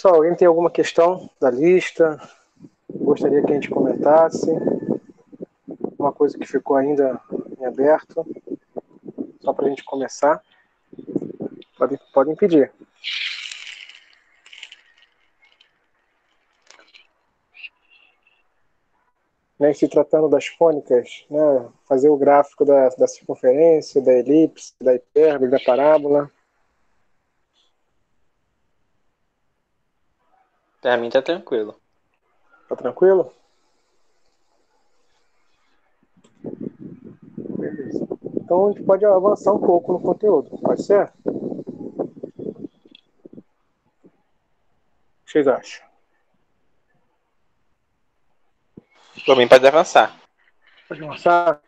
Pessoal, alguém tem alguma questão da lista? Gostaria que a gente comentasse? Uma coisa que ficou ainda em aberto? Só para a gente começar. Podem pedir. Né, se tratando das cônicas, né, fazer o gráfico da circunferência, da elipse, da hipérbole, da parábola. Pra mim tá tranquilo. Tá tranquilo? Beleza. Então a gente pode avançar um pouco no conteúdo, pode ser? O que vocês acham? Por mim pode avançar. Pode avançar?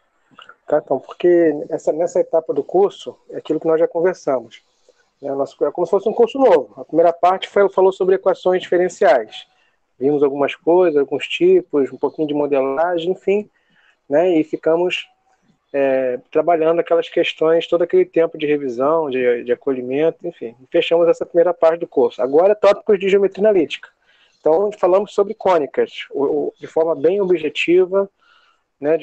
Tá, então, porque nessa etapa do curso, é aquilo que nós já conversamos. Né? É como se fosse um curso novo. A primeira parte falou sobre equações diferenciais. Vimos algumas coisas, alguns tipos, um pouquinho de modelagem, enfim, né? E ficamos trabalhando aquelas questões, todo aquele tempo de revisão, de acolhimento, enfim. Fechamos essa primeira parte do curso. Agora, tópicos de geometria analítica. Então, falamos sobre cônicas, de forma bem objetiva, né?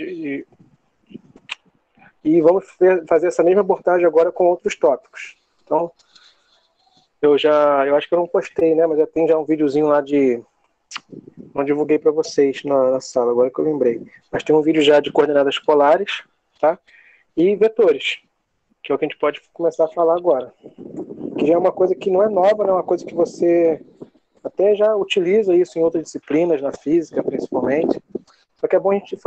E vamos fazer essa mesma abordagem agora com outros tópicos. Então, eu acho que eu não postei, né? Mas eu tenho já um videozinho lá não divulguei para vocês na sala, agora que eu lembrei. Mas tem um vídeo já de coordenadas polares, tá? E vetores, que é o que a gente pode começar a falar agora. Que já é uma coisa que não é nova, né? É uma coisa que você até já utiliza isso em outras disciplinas, na física principalmente. Só que é bom a gente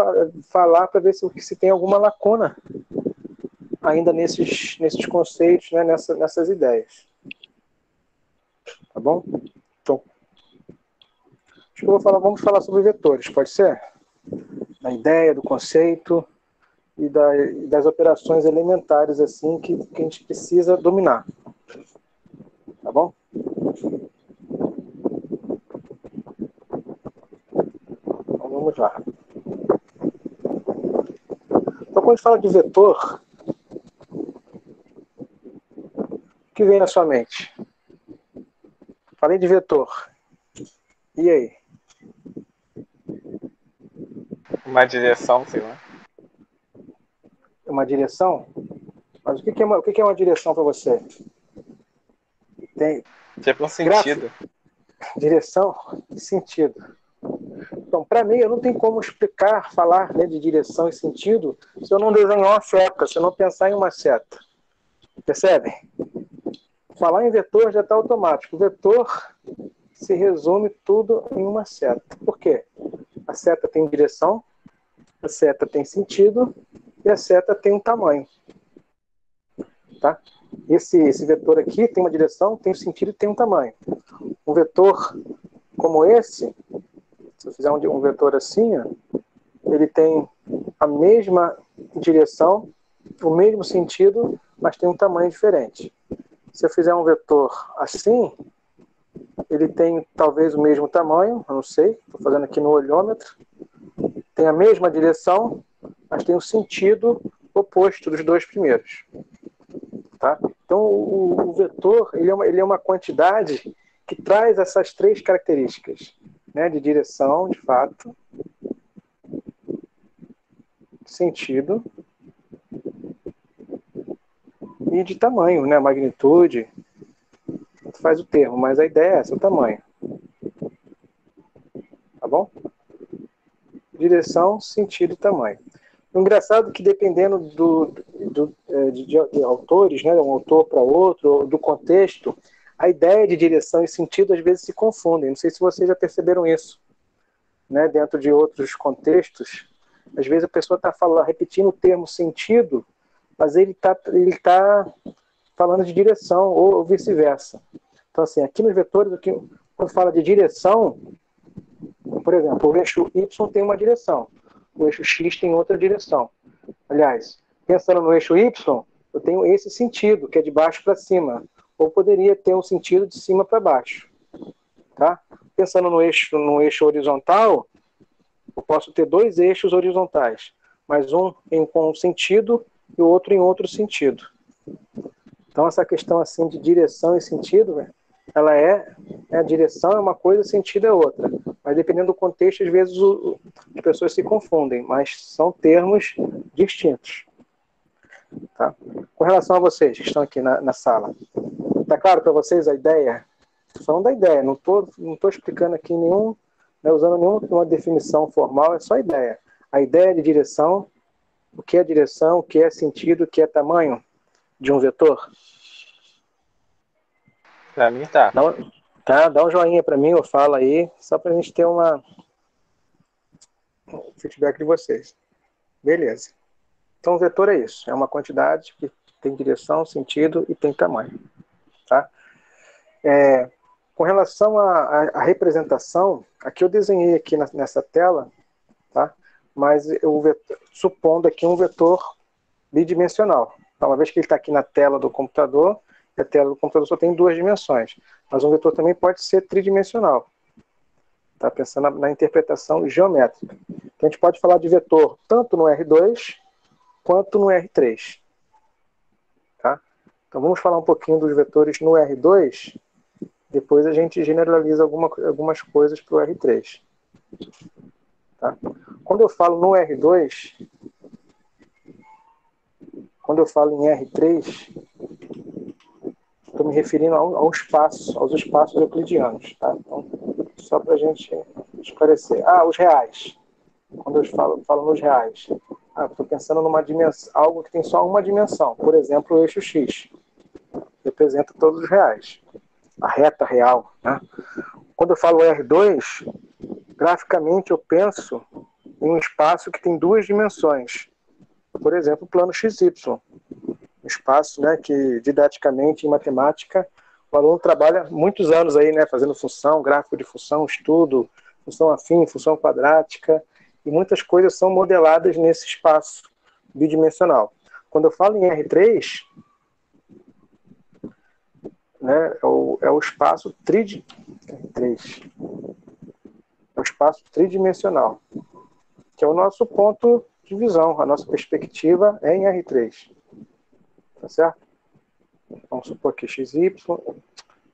falar para ver se tem alguma lacuna ainda nesses conceitos, né? Nessas ideias. Tá bom? Então, acho que vamos falar sobre vetores, pode ser? Da ideia, do conceito e das operações elementares assim que a gente precisa dominar. Tá bom? Então vamos lá. Então quando a gente fala de vetor, o que vem na sua mente? Falei de vetor. E aí? Uma direção, sei lá. Uma direção? Mas o que é uma direção para você? Tem Tipo um sentido. Direção e sentido. Então, para mim, eu não tenho como falar, né, de direção e sentido se eu não desenhar uma seta, se eu não pensar em uma seta. Percebem? Falar em vetor já está automático. O vetor se resume tudo em uma seta. Por quê? A seta tem direção, a seta tem sentido e a seta tem um tamanho. Tá? Esse vetor aqui tem uma direção, tem um sentido e tem um tamanho. Um vetor como esse, se eu fizer um vetor assim, ó, ele tem a mesma direção, o mesmo sentido, mas tem um tamanho diferente. Se eu fizer um vetor assim, ele tem talvez o mesmo tamanho, eu não sei, estou fazendo aqui no olhômetro, tem a mesma direção, mas tem um sentido oposto dos dois primeiros. Tá? Então, o vetor ele é uma quantidade que traz essas três características, né? De direção, de fato, sentido e de tamanho, né? Magnitude, faz o termo, mas a ideia é essa, o tamanho. Tá bom? Direção, sentido e tamanho. O engraçado é que dependendo de autores, né, de um autor para outro, do contexto, a ideia de direção e sentido às vezes se confundem. Não sei se vocês já perceberam isso, né, dentro de outros contextos. Às vezes a pessoa está repetindo o termo sentido, mas ele tá falando de direção ou vice-versa. Então, assim, aqui nos vetores, quando fala de direção, por exemplo, o eixo Y tem uma direção, o eixo X tem outra direção. Aliás, pensando no eixo Y, eu tenho esse sentido, que é de baixo para cima, ou poderia ter um sentido de cima para baixo. Tá? Pensando no eixo horizontal, eu posso ter dois eixos horizontais, mas um com um sentido e o outro em outro sentido. Então, essa questão assim de direção e sentido, ela a direção é uma coisa, sentido é outra. Mas dependendo do contexto, às vezes as pessoas se confundem, mas são termos distintos. Tá? Com relação a vocês que estão aqui na sala, está claro para vocês a ideia? Estou falando da ideia, não tô explicando aqui nenhum, né, usando nenhuma definição formal, é só ideia. A ideia de direção, o que é direção, o que é sentido, o que é tamanho de um vetor. Pra mim tá. Dá um joinha para mim ou fala aí, só para a gente ter um feedback de vocês. Beleza. Então, o vetor é isso. É uma quantidade que tem direção, sentido e tem tamanho. Tá? Com relação à representação, aqui eu desenhei aqui nessa tela, tá? Mas supondo aqui um vetor bidimensional. Então, uma vez que ele está aqui na tela do computador, a tela do computador só tem 2 dimensões. Mas um vetor também pode ser tridimensional. Tá? Pensando na interpretação geométrica. Então, a gente pode falar de vetor tanto no R2 quanto no R3. Tá? Então vamos falar um pouquinho dos vetores no R2, depois a gente generaliza algumas coisas para o R3. Tá? Quando eu falo no R2, quando eu falo em R3, estou me referindo aos espaços euclidianos. Tá? Então, só para a gente esclarecer. Os reais. Quando eu falo nos reais. Estou pensando numa dimensão, algo que tem só uma dimensão. Por exemplo, o eixo X. Representa todos os reais. A reta real. Né? Quando eu falo R2, graficamente eu penso em um espaço que tem 2 dimensões. Por exemplo, o plano XY. Um espaço, né, que didaticamente em matemática o aluno trabalha muitos anos aí, né, fazendo função, gráfico de função, estudo, função afim, função quadrática, e muitas coisas são modeladas nesse espaço bidimensional. Quando eu falo em R3, né, é o espaço tridimensional, que é o nosso ponto de visão, a nossa perspectiva é em R3. Tá certo? Vamos supor que XY,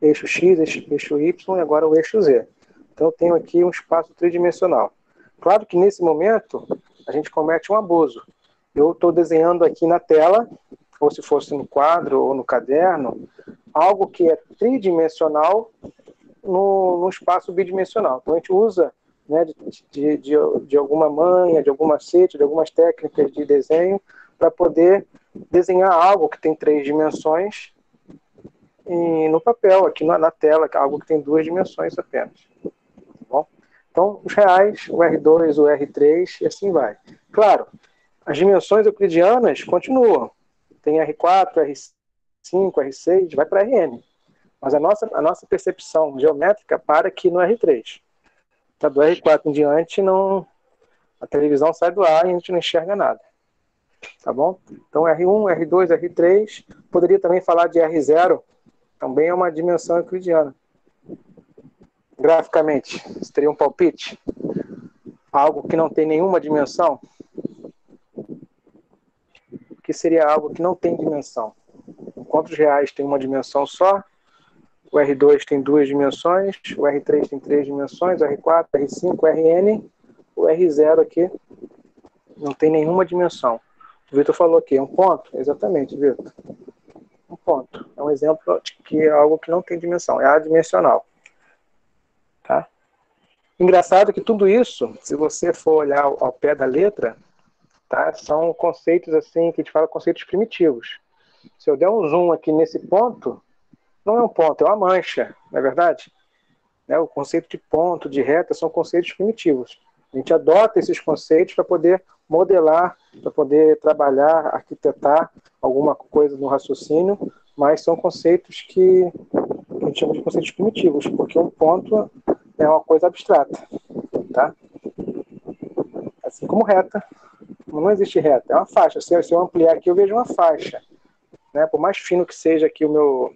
eixo X, eixo Y e agora o eixo Z. Então eu tenho aqui um espaço tridimensional. Claro que nesse momento a gente comete um abuso. Eu estou desenhando aqui na tela, ou se fosse no quadro ou no caderno, algo que é tridimensional no espaço bidimensional. Então a gente usa, né, de alguma manha, de algum macete, de algumas técnicas de desenho para poder desenhar algo que tem 3 dimensões no papel, aqui na tela, algo que tem 2 dimensões apenas. Tá bom? Então, os reais, o R2, o R3, e assim vai. Claro, as dimensões euclidianas continuam. Tem R4, R5, R6, vai para Rn. Mas a nossa percepção geométrica para aqui no R3. Tá, do R4 em diante, a televisão sai do ar e a gente não enxerga nada. Tá bom? Então, R1, R2, R3. Poderia também falar de R0. Também é uma dimensão euclidiana. Graficamente, você teria um palpite? Algo que não tem nenhuma dimensão? O que seria algo que não tem dimensão? Enquanto os reais têm uma dimensão só, o R2 tem 2 dimensões, o R3 tem 3 dimensões, o R4, R5, Rn, o R0 aqui não tem nenhuma dimensão. O Vitor falou aqui, é um ponto? Exatamente, Vitor. Um ponto. É um exemplo de que é algo que não tem dimensão, é adimensional. Tá? Engraçado que tudo isso, se você for olhar ao pé da letra, tá, são conceitos assim, que a gente fala conceitos primitivos. Se eu der um zoom aqui nesse ponto, não é um ponto, é uma mancha, não é verdade? O conceito de ponto, de reta, são conceitos primitivos. A gente adota esses conceitos para poder modelar, para poder trabalhar, arquitetar alguma coisa no raciocínio, mas são conceitos que a gente chama de conceitos primitivos, porque um ponto é uma coisa abstrata. Tá? Assim como reta. Não existe reta, é uma faixa. Se eu ampliar aqui, eu vejo uma faixa. Né? Por mais fino que seja aqui o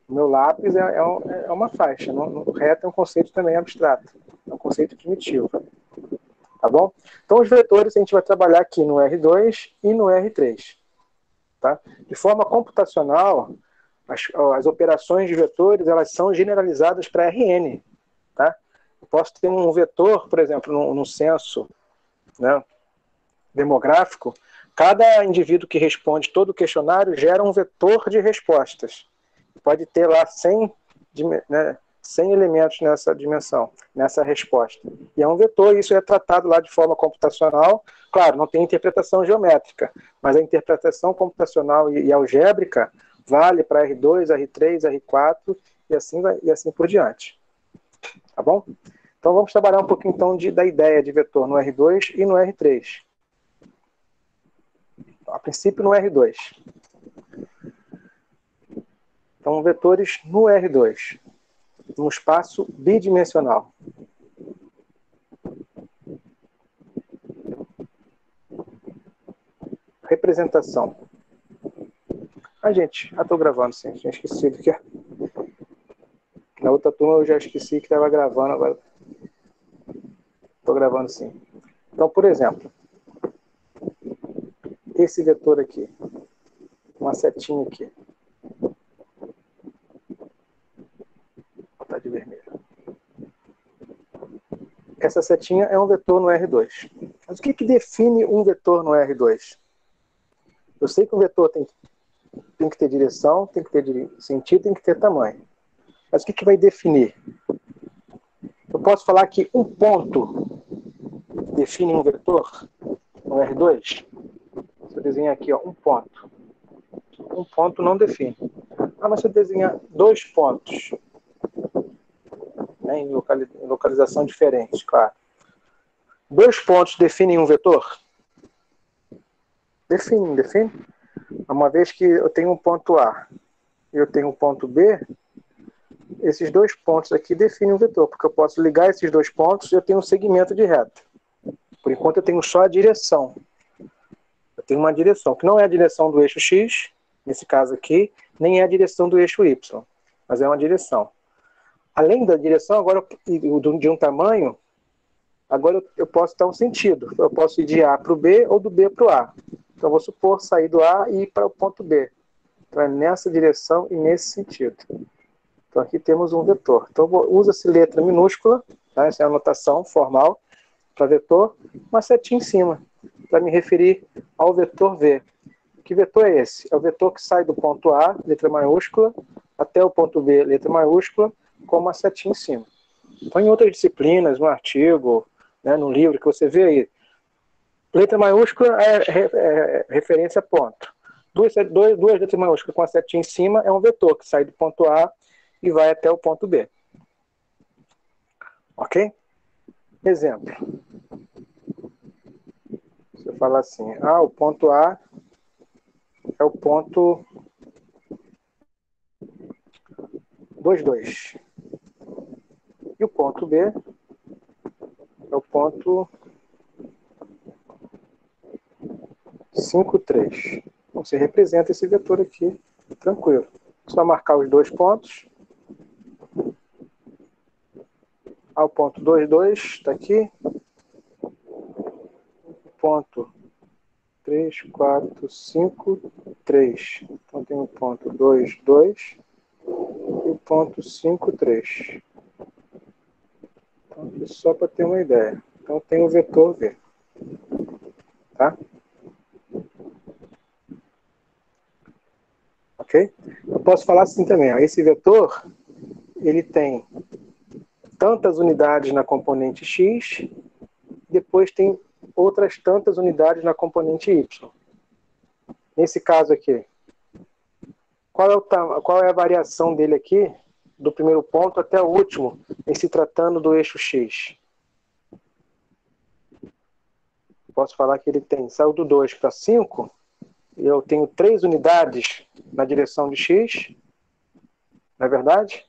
meu lápis, é uma faixa. Reta é um conceito também abstrato. É um conceito primitivo. Tá bom? Então, os vetores a gente vai trabalhar aqui no R2 e no R3. Tá? De forma computacional, As operações de vetores, elas são generalizadas para Rn. Tá? Eu posso ter um vetor, por exemplo, no censo, né, demográfico, cada indivíduo que responde todo o questionário gera um vetor de respostas. Pode ter lá 100, né, 100 elementos nessa dimensão, nessa resposta. E é um vetor, isso é tratado lá de forma computacional. Claro, não tem interpretação geométrica, mas a interpretação computacional e algébrica vale para R2, R3, R4 e assim por diante. Tá bom? Então vamos trabalhar um pouquinho então da ideia de vetor no R2 e no R3. A princípio no R2. Então, vetores no R2, num espaço bidimensional. Representação. Gente, estou gravando sim, tinha esquecido que na outra turma eu já esqueci que estava gravando, agora estou gravando sim. Então, por exemplo, esse vetor aqui, uma setinha aqui, vou botar de vermelho. Essa setinha é um vetor no R2. Mas o que define um vetor no R2? Eu sei que um vetor tem que ter direção, tem que ter sentido, tem que ter tamanho. Mas o que vai definir? Eu posso falar que um ponto define um vetor no R2? Se eu desenhar aqui, ó, um ponto. Um ponto não define. Mas se eu desenhar dois pontos, né, em localização diferente, claro. Dois pontos definem um vetor? Define. Uma vez que eu tenho um ponto A e eu tenho um ponto B, esses dois pontos aqui definem um vetor, porque eu posso ligar esses dois pontos e eu tenho um segmento de reta. Por enquanto eu tenho só a direção. Eu tenho uma direção, que não é a direção do eixo X, nesse caso aqui, nem é a direção do eixo Y, mas é uma direção. Além da direção, agora de um tamanho, agora eu posso dar um sentido. Eu posso ir de A para o B ou do B para o A. Então, vou supor sair do A e ir para o ponto B. Então, é nessa direção e nesse sentido. Então, aqui temos um vetor. Então, usa-se letra minúscula, tá? Essa é a notação formal para vetor, uma setinha em cima, para me referir ao vetor V. Que vetor é esse? É o vetor que sai do ponto A, letra maiúscula, até o ponto B, letra maiúscula, com uma setinha em cima. Então, em outras disciplinas, no artigo, né, no livro que você vê aí, letra maiúscula é referência a ponto. Duas letras maiúsculas com a setinha em cima é um vetor que sai do ponto A e vai até o ponto B. Ok? Exemplo. Se eu falar assim, o ponto A é o ponto 2, 2. E o ponto B é o ponto 5, 3. Então, você representa esse vetor aqui, tranquilo. Só marcar os dois pontos. O ponto 2, 2 está aqui. Ponto 3, 4, 5, 3. Então, tem o ponto 2, 2 e o ponto 5, 3. Então, aqui só para ter uma ideia. Então, tem o vetor V. Tá? Ok? Eu posso falar assim também. Ó, esse vetor, ele tem tantas unidades na componente X, depois tem outras tantas unidades na componente Y. Nesse caso aqui, qual é a variação dele aqui, do primeiro ponto até o último, em se tratando do eixo X? Posso falar que ele saiu do 2 para 5, e eu tenho 3 unidades na direção de X, não é verdade?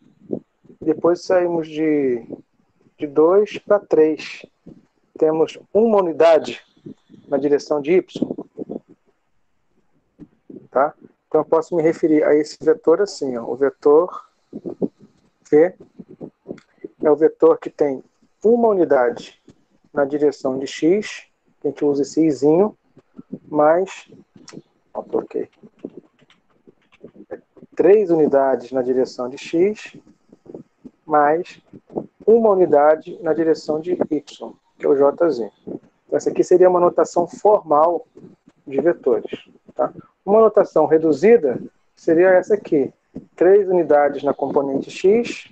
Depois saímos de 2 para 3. Temos uma unidade na direção de Y. Tá? Então, eu posso me referir a esse vetor assim. Ó, o vetor V é o vetor que tem uma unidade na direção de X. A gente usa esse izinho, mais... troquei. 3 unidades na direção de x, mais 1 unidade na direção de y, que é o jz. Então, essa aqui seria uma notação formal de vetores. Tá? Uma notação reduzida seria essa aqui. 3 unidades na componente x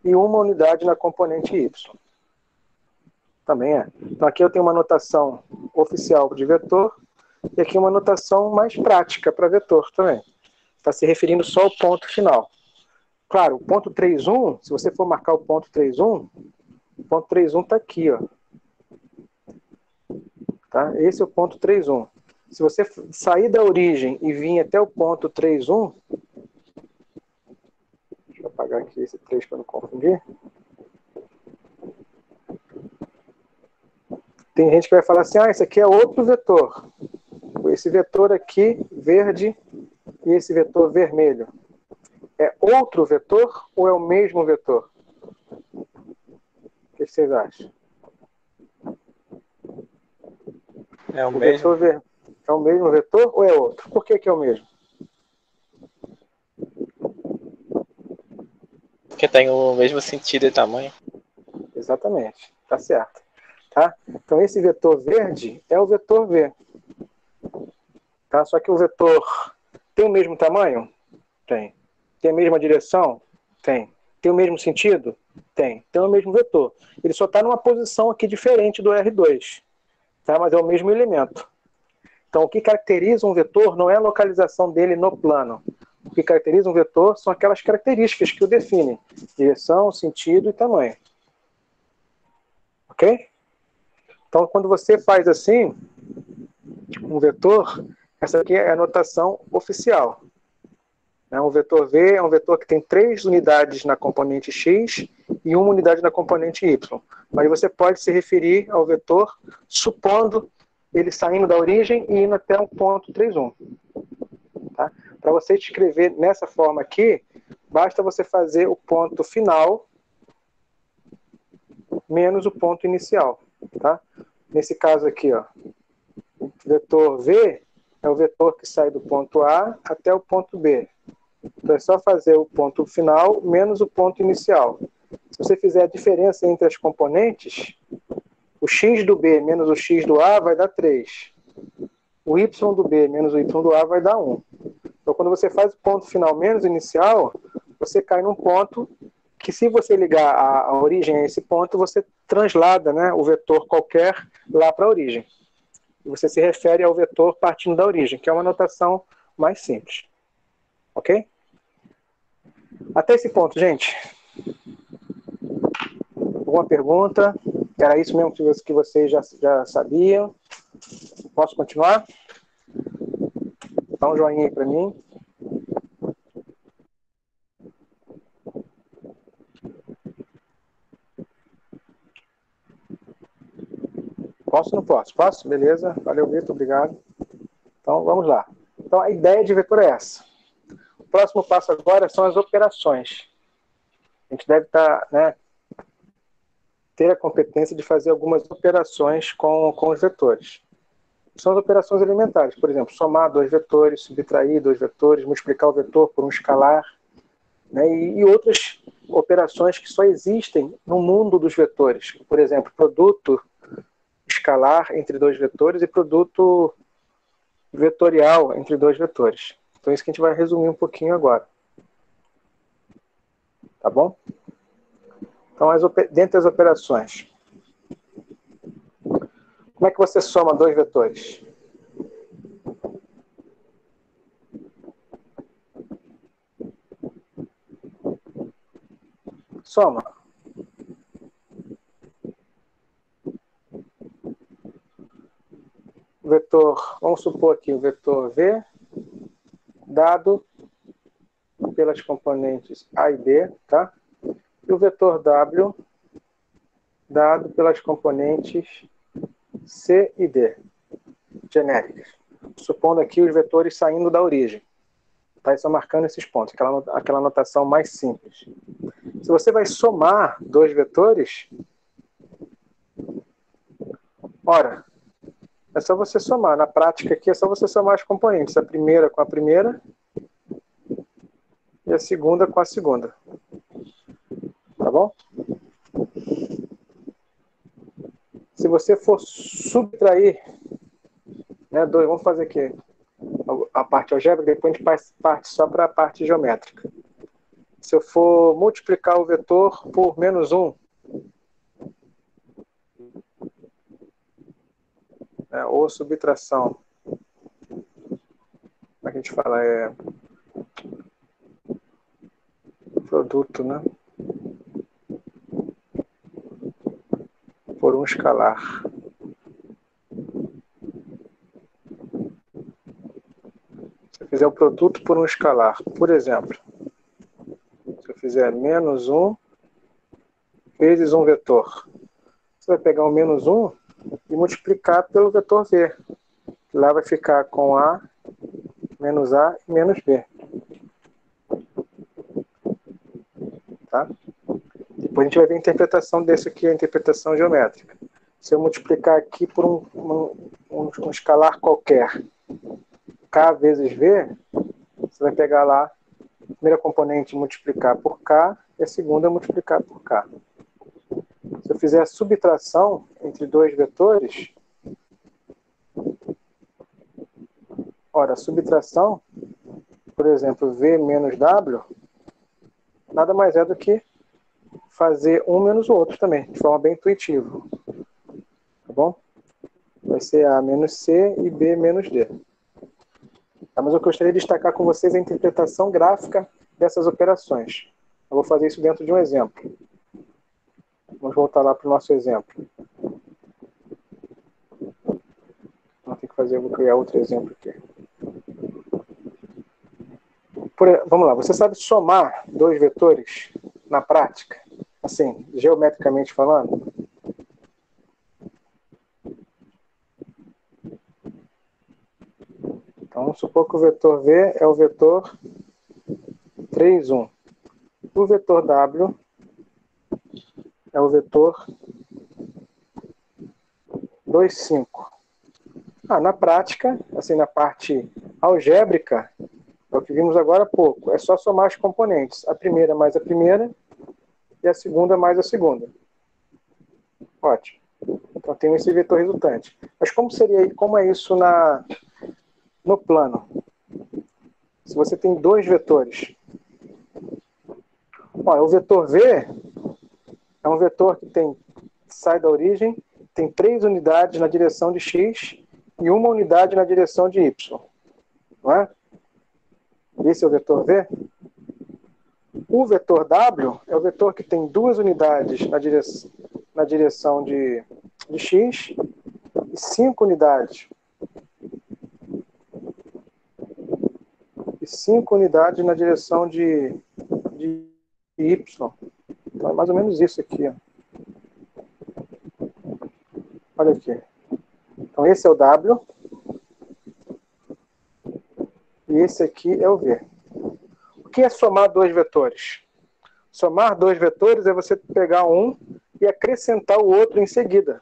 e 1 unidade na componente y. Também é. Então, aqui eu tenho uma notação oficial de vetor e aqui uma notação mais prática para vetor também. Está se referindo só ao ponto final. Claro, o ponto 3,1, se você for marcar o ponto 3,1, o ponto 3,1 está aqui, ó. Tá? Esse é o ponto 3,1. Se você sair da origem e vir até o ponto 3,1, deixa eu apagar aqui esse 3 para não confundir. Tem gente que vai falar assim, esse aqui é outro vetor. Esse vetor aqui, verde, e esse vetor vermelho. É outro vetor ou é o mesmo vetor? O que vocês acham? É o mesmo. É o mesmo vetor ou é outro? Por que é o mesmo? Porque tem o mesmo sentido e tamanho. Exatamente, tá certo. Tá? Então esse vetor verde é o vetor V. Tá? Só que o vetor tem o mesmo tamanho? Tem. Tem a mesma direção? Tem. Tem o mesmo sentido? Tem. Tem o mesmo vetor. Ele só está numa posição aqui diferente do R2. Tá? Mas é o mesmo elemento. Então, o que caracteriza um vetor não é a localização dele no plano. O que caracteriza um vetor são aquelas características que o definem. Direção, sentido e tamanho. Ok? Então, quando você faz assim, um vetor, essa aqui é a notação oficial. O vetor V é um vetor que tem 3 unidades na componente x e 1 unidade na componente y. Mas você pode se referir ao vetor supondo ele saindo da origem e indo até o ponto 3,1. Tá? Para você escrever nessa forma aqui, basta você fazer o ponto final menos o ponto inicial. Tá? Nesse caso aqui, ó, o vetor V é o vetor que sai do ponto A até o ponto B. Então é só fazer o ponto final menos o ponto inicial. Se você fizer a diferença entre as componentes, o x do B menos o x do A vai dar 3. O y do B menos o y do A vai dar 1. Então quando você faz o ponto final menos o inicial, você cai num ponto que, se você ligar a origem a esse ponto, você translada, né, o vetor qualquer lá para a origem. E você se refere ao vetor partindo da origem, que é uma notação mais simples. Ok? Até esse ponto, gente. Alguma pergunta? Era isso mesmo que vocês já sabiam? Posso continuar? Dá um joinha aí para mim. Posso ou não posso? Posso? Beleza. Valeu, Vitor. Obrigado. Então, vamos lá. Então, a ideia de vetor é essa. O próximo passo agora são as operações. A gente deve ter a competência de fazer algumas operações com os vetores. São as operações elementares. Por exemplo, somar 2 vetores, subtrair 2 vetores, multiplicar o vetor por um escalar, né, e outras operações que só existem no mundo dos vetores. Por exemplo, produto escalar entre 2 vetores e produto vetorial entre 2 vetores. Então, isso que a gente vai resumir um pouquinho agora. Tá bom? Então, dentre as operações, como é que você soma 2 vetores? Soma. O vetor, vamos supor aqui, o vetor V dado pelas componentes A e B, tá? E o vetor W dado pelas componentes C e D, genéricas. Supondo aqui os vetores saindo da origem. Tá? Só marcando esses pontos, aquela notação mais simples. Se você vai somar 2 vetores, ora, é só você somar. Na prática aqui é só você somar as componentes. A primeira com a primeira e a segunda com a segunda. Tá bom? Se você for subtrair, né, vamos fazer aqui a parte algébrica, depois a gente parte só para a parte geométrica. Se eu for multiplicar o vetor por menos 1, né, ou subtração, como é que a gente fala? Produto, né? Por um escalar. Se eu fizer o produto por um escalar, por exemplo, se eu fizer menos 1 vezes um vetor, você vai pegar o menos 1 e multiplicar pelo vetor V. Lá vai ficar com A, menos A e menos B. Tá? Depois a gente vai ver a interpretação desse aqui, a interpretação geométrica. Se eu multiplicar aqui por um escalar qualquer, K vezes V, você vai pegar lá a primeira componente multiplicar por K e a segunda multiplicar por K. Se eu fizer a subtração entre dois vetores, ora, a subtração, por exemplo, V menos W, nada mais é do que fazer um menos o outro também, de forma bem intuitiva. Tá bom? Vai ser A menos C e B menos D. Tá, mas eu gostaria de destacar com vocês a interpretação gráfica dessas operações. Eu vou fazer isso dentro de um exemplo. Vamos voltar lá para o nosso exemplo. Vamos ter que fazer, vou criar outro exemplo aqui. Vamos lá, você sabe somar dois vetores na prática? Assim, geometricamente falando? Então, vamos supor que o vetor V é o vetor 3, 1. O vetor W é o vetor 2, 5. Na prática, assim, na parte algébrica, é o que vimos agora há pouco. É só somar as componentes. A primeira mais a primeira e a segunda mais a segunda. Ótimo. Então, tem esse vetor resultante. Mas como é isso no plano? Se você tem dois vetores. Olha, o vetor V é um vetor que sai da origem, tem 3 unidades na direção de X e 1 unidade na direção de Y. Não é? Esse é o vetor V. O vetor W é o vetor que tem 2 unidades na direção de X e 5 unidades. E 5 unidades na direção de Y. Então é mais ou menos isso aqui. Ó. Olha aqui. Então esse é o W. E esse aqui é o V. O que é somar dois vetores? Somar dois vetores é você pegar um e acrescentar o outro em seguida.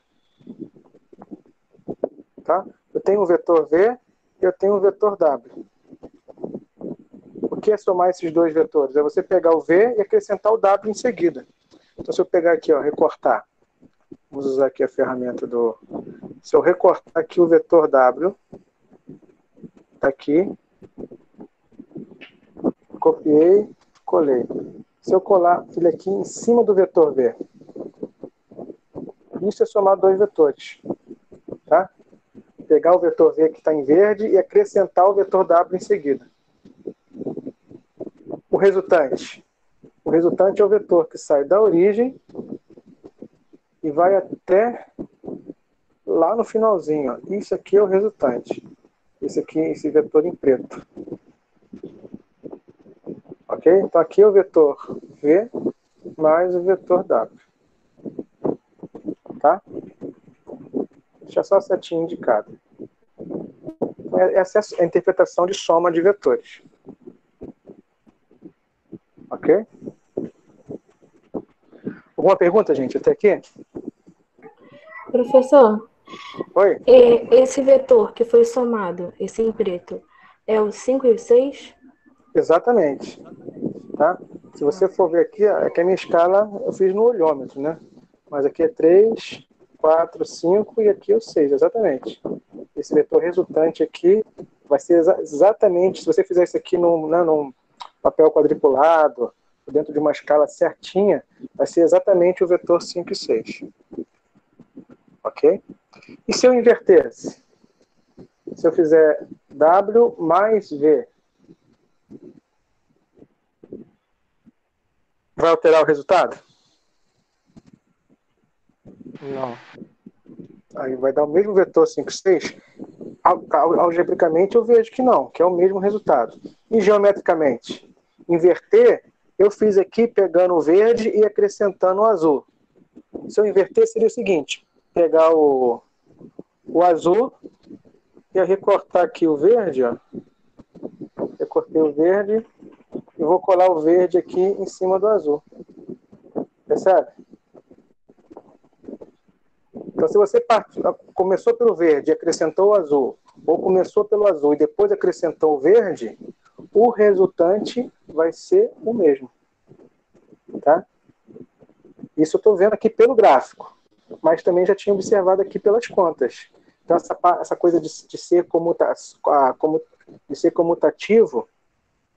Tá? Eu tenho o vetor V e eu tenho o vetor W. O que é somar esses dois vetores? É você pegar o V e acrescentar o W em seguida. Então, se eu pegar aqui, ó, recortar. Vamos usar aqui a ferramenta do... Se eu recortar aqui o vetor W, tá aqui. Copiei, colei. Se eu colar ele aqui em cima do vetor V, isso é somar dois vetores. Tá? Pegar o vetor V que está em verde e acrescentar o vetor W em seguida. O resultante. O resultante é o vetor que sai da origem e vai até lá no finalzinho. Ó. Isso aqui é o resultante. Esse vetor em preto. Ok? Então aqui é o vetor V mais o vetor W. Tá? Deixa só a setinha indicada. Essa é a interpretação de soma de vetores. Ok? Alguma pergunta, gente, até aqui? Professor, Oi? esse vetor que foi somado, esse em preto, é o 5 e o 6? Exatamente. Tá? Se você for ver aqui, aqui a minha escala eu fiz no olhômetro, né? Mas aqui é 3, 4, 5 e aqui é o 6, exatamente. Esse vetor resultante aqui vai ser exatamente, se você fizer isso aqui num papel quadriculado, dentro de uma escala certinha, vai ser exatamente o vetor 5 e 6. Ok? E se eu invertesse? Se eu fizer W mais V, vai alterar o resultado? Não. Aí vai dar o mesmo vetor 5, 6. Algebricamente eu vejo que não, que é o mesmo resultado. E geometricamente? Inverter, eu fiz aqui pegando o verde e acrescentando o azul. Se eu inverter, seria o seguinte: pegar o azul e recortar aqui o verde, ó. Recortei o verde e vou colar o verde aqui em cima do azul. Percebe? Então, se você começou pelo verde e acrescentou o azul, ou começou pelo azul e depois acrescentou o verde, o resultante vai ser o mesmo. Tá? Isso eu estou vendo aqui pelo gráfico, mas também já tinha observado aqui pelas contas. Então, essa coisa de ser comutativo,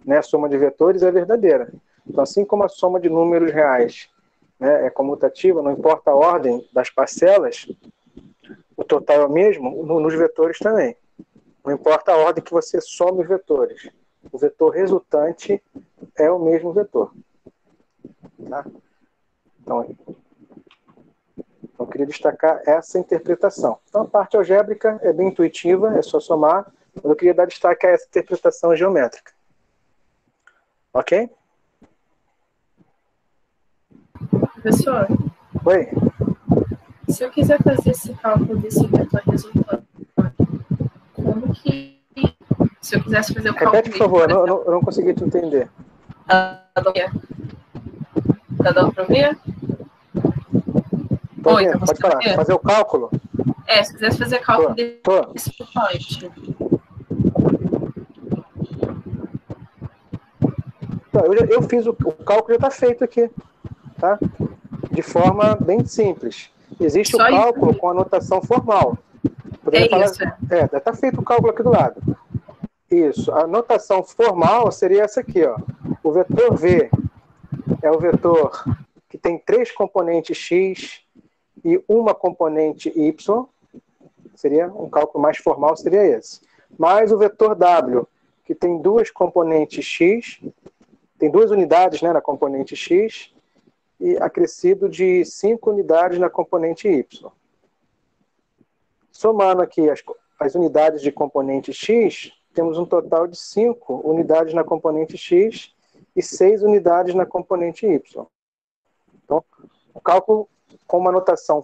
né, a soma de vetores, é verdadeira. Então, assim como a soma de números reais, né, é comutativa, não importa a ordem das parcelas, o total é o mesmo, nos vetores também. Não importa a ordem que você soma os vetores. O vetor resultante é o mesmo vetor. Tá? Então, eu queria destacar essa interpretação. Então, a parte algébrica é bem intuitiva, é só somar, mas eu queria dar destaque a essa interpretação geométrica. Ok? Professor, Oi? se eu quiser fazer esse cálculo desse vetor resultante, como que... Se eu quisesse fazer o cálculo... Repete, por favor, eu não consegui te entender. Tá dando para ver? Tô Oi, ouvindo, pode falar. Fazer o cálculo? Se quisesse fazer cálculo desse resultante. Então, eu fiz o cálculo, já está feito aqui, tá? De forma bem simples. Existe Só o cálculo isso. com a notação formal. Poderia falar, isso. já está feito o cálculo aqui do lado. Isso. A notação formal seria essa aqui, ó. O vetor V é o vetor que tem 3 componentes x e uma componente y. Seria um cálculo mais formal, seria esse. Mais o vetor W, que tem 2 componentes x, tem 2 unidades, né, na componente x, e acrescido de 5 unidades na componente y. Somando aqui as unidades de componente x, temos um total de 5 unidades na componente x e 6 unidades na componente y. Então, o cálculo com uma notação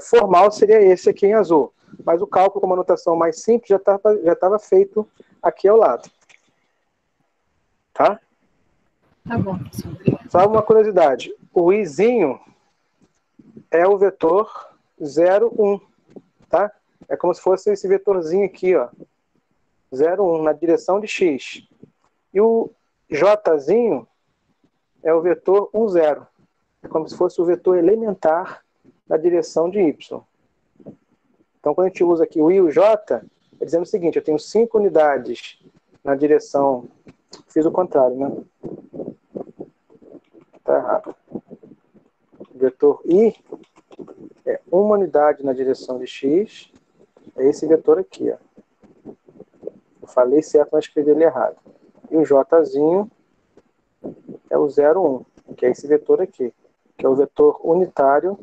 formal seria esse aqui em azul. Mas o cálculo com uma notação mais simples já estava feito aqui ao lado. Tá? Tá bom, professor. Obrigada. Só uma curiosidade. O izinho é o vetor 0, 1. Tá? É como se fosse esse vetorzinho aqui, ó. 0, 1, na direção de x. E o jzinho é o vetor 1, 0. É como se fosse o vetor elementar na direção de y. Então, quando a gente usa aqui o i e o j, é dizendo o seguinte: eu tenho 5 unidades na direção... Fiz o contrário, né? Está errado. O vetor i é uma unidade na direção de x. É esse vetor aqui, ó. Eu falei certo, mas escrevi ele errado. E o jzinho é o 0, 1, que é esse vetor aqui, que é o vetor unitário,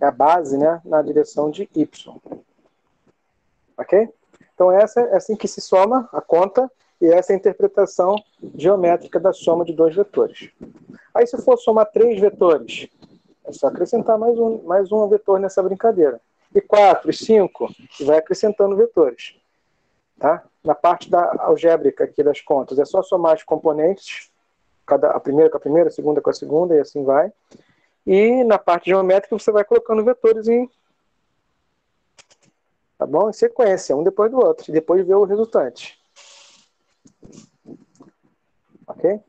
é a base, né, na direção de y. Ok? Então, essa é assim que se soma a conta, e essa é a interpretação geométrica da soma de 2 vetores. Aí, se for somar 3 vetores, é só acrescentar mais um vetor nessa brincadeira. E 4, e 5, e vai acrescentando vetores. Tá? Na parte da algébrica aqui das contas, é só somar os componentes, a primeira com a primeira, a segunda com a segunda, e assim vai. E na parte geométrica, você vai colocando vetores em... Tá bom? Em sequência, um depois do outro, e depois ver o resultante. Ok?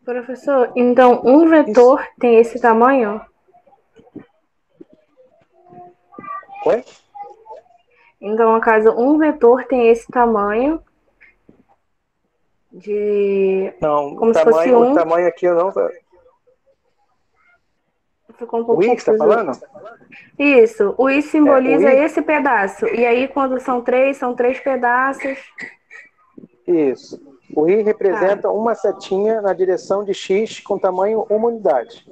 Professor, então um vetor tem esse tamanho? Oi? Então, no caso, um vetor tem esse tamanho de... Não, Como se fosse o tamanho aqui eu não... Ficou um O pouco I que você está confuso. falando? Isso, o I O simboliza I, esse pedaço. E aí, quando são três pedaços. isso. O I Tá, representa uma setinha na direção de X com tamanho uma unidade.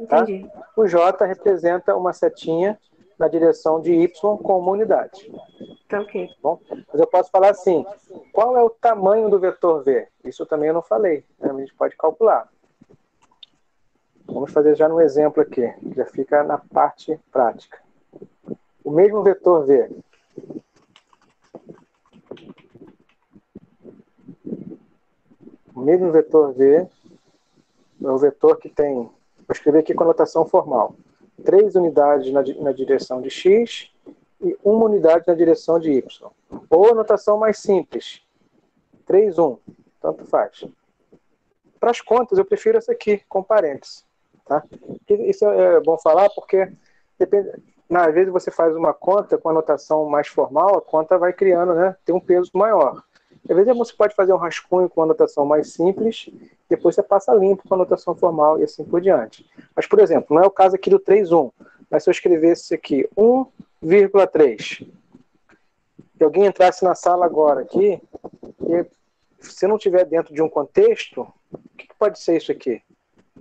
Tá? entendi. O J representa uma setinha na direção de Y com uma unidade. Tá ok. Bom, mas eu posso falar assim, qual é o tamanho do vetor V? Isso também eu não falei, né? A gente pode calcular. Vamos fazer já no exemplo aqui, que já fica na parte prática. O mesmo vetor V. O mesmo vetor V é o vetor que tem, vou escrever aqui com a notação formal, 3 unidades na direção de X e 1 unidade na direção de Y. Ou a notação mais simples, 3, 1, tanto faz. Para as contas, eu prefiro essa aqui, com parênteses. Tá? Isso é bom falar porque, depende, às vezes você faz uma conta com a notação mais formal, a conta vai criando, né, tem um peso maior. Às vezes você pode fazer um rascunho com a notação mais simples, depois você passa limpo com a notação formal e assim por diante. Mas, por exemplo, não é o caso aqui do 3, 1, mas se eu escrevesse aqui 1,3, se alguém entrasse na sala agora aqui, e se não estiver dentro de um contexto, o que pode ser isso aqui?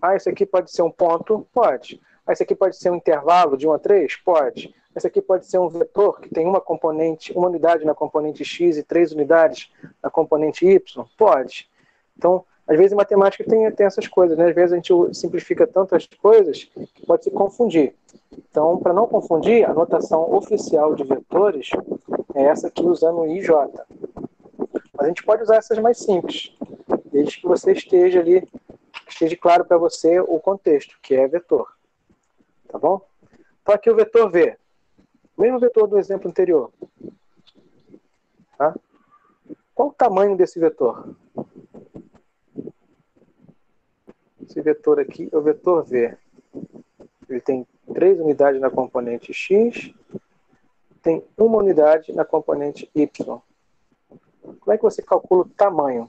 Ah, isso aqui pode ser um ponto? Pode. Ah, isso aqui pode ser um intervalo de 1 a 3? Pode. Esse aqui pode ser um vetor que tem uma componente, uma unidade na componente x e 3 unidades na componente y? Pode. Então, às vezes em matemática tem essas coisas, né? Às vezes a gente simplifica tantas coisas que pode se confundir. Então, para não confundir, a notação oficial de vetores é essa aqui usando o IJ. Mas a gente pode usar essas mais simples, desde que você esteja claro para você o contexto, que é vetor. Tá bom? Então aqui o vetor V. Mesmo vetor do exemplo anterior. Tá? Qual o tamanho desse vetor? Esse vetor aqui é o vetor V. Ele tem 3 unidades na componente X, tem 1 unidade na componente Y. Como é que você calcula o tamanho?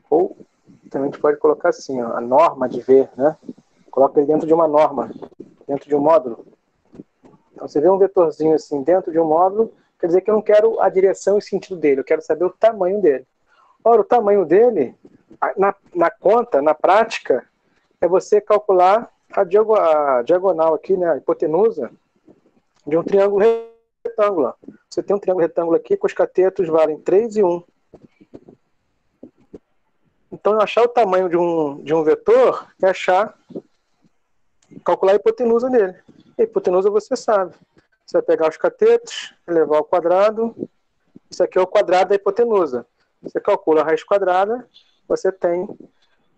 Ou também a gente pode colocar assim, ó, a norma de V, né? Coloca ele dentro de uma norma, dentro de um módulo. Então você vê um vetorzinho assim dentro de um módulo, quer dizer que eu não quero a direção e sentido dele, eu quero saber o tamanho dele. Ora, o tamanho dele, na conta, na prática, é você calcular a diagonal aqui, né, a hipotenusa de um triângulo retângulo. Você tem um triângulo retângulo aqui com os catetos valem 3 e 1. Então, achar o tamanho de um vetor é calcular a hipotenusa dele. A hipotenusa você sabe. Você vai pegar os catetos, levar ao quadrado. Isso aqui é o quadrado da hipotenusa. Você calcula a raiz quadrada, você tem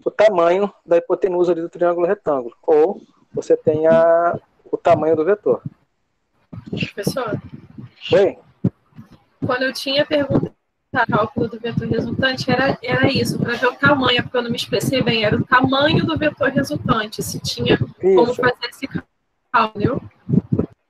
o tamanho da hipotenusa ali do triângulo retângulo. Ou você tem o tamanho do vetor. Professor? Oi? Quando eu tinha perguntado o cálculo do vetor resultante, era isso, para ver o tamanho, porque eu não me expressei bem, era o tamanho do vetor resultante, se tinha como fazer esse cálculo.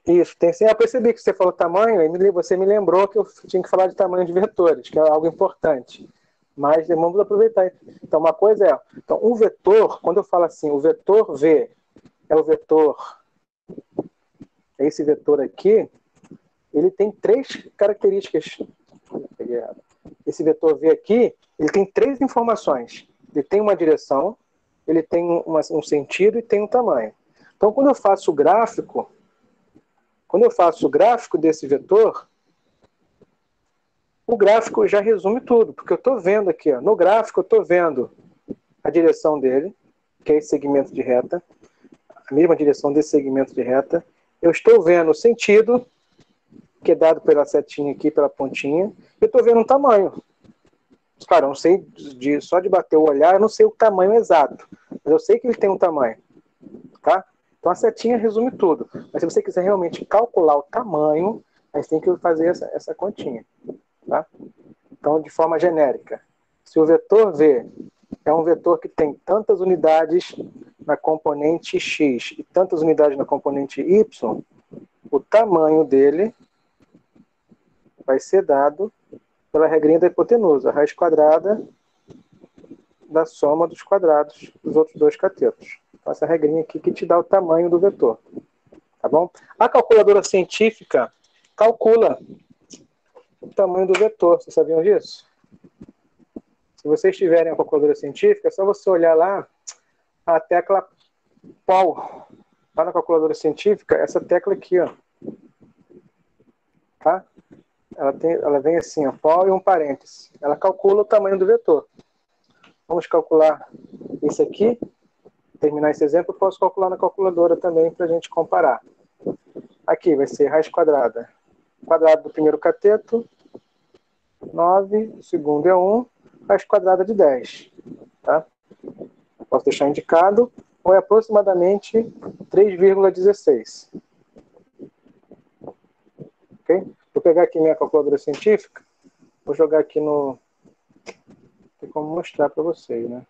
Isso, tem sim. Eu percebi que você falou tamanho, e você me lembrou que eu tinha que falar de tamanho de vetores, que é algo importante. Mas vamos aproveitar. Então, uma coisa é, então, um vetor, quando eu falo assim, o vetor V é o vetor, esse vetor aqui, ele tem 3 características. Esse vetor V aqui, ele tem 3 informações. Ele tem uma direção, ele tem um sentido e tem um tamanho. Então, quando eu faço o gráfico desse vetor, o gráfico já resume tudo, porque eu estou vendo aqui, ó, no gráfico eu estou vendo a direção dele, que é esse segmento de reta, a mesma direção desse segmento de reta. Eu estou vendo o sentido, que é dado pela setinha aqui, pela pontinha, e eu estou vendo um tamanho. Claro, eu não sei, só de bater o olhar, eu não sei o tamanho exato, mas eu sei que ele tem um tamanho. Tá? Então a setinha resume tudo. Mas se você quiser realmente calcular o tamanho, aí você tem que fazer essa continha. Tá? Então, de forma genérica, se o vetor V é um vetor que tem tantas unidades na componente X e tantas unidades na componente Y, o tamanho dele vai ser dado pela regrinha da hipotenusa, a raiz quadrada da soma dos quadrados dos outros dois catetos. Então, essa regrinha aqui que te dá o tamanho do vetor. Tá bom? A calculadora científica calcula o tamanho do vetor. Vocês sabiam disso? Se vocês tiverem a calculadora científica, é só você olhar lá a tecla POL. Lá na calculadora científica, essa tecla aqui, ó. Tá? Ela vem assim, ó, POL e um parêntese. Ela calcula o tamanho do vetor. Vamos calcular esse aqui. Terminar esse exemplo, eu posso calcular na calculadora também para a gente comparar. Aqui vai ser raiz quadrada. Quadrado do primeiro cateto, 9, o segundo é 1, raiz quadrada de 10. Tá? Posso deixar indicado, ou é aproximadamente 3,16. Ok? Vou pegar aqui minha calculadora científica, vou jogar aqui no... Tem como mostrar para vocês, né?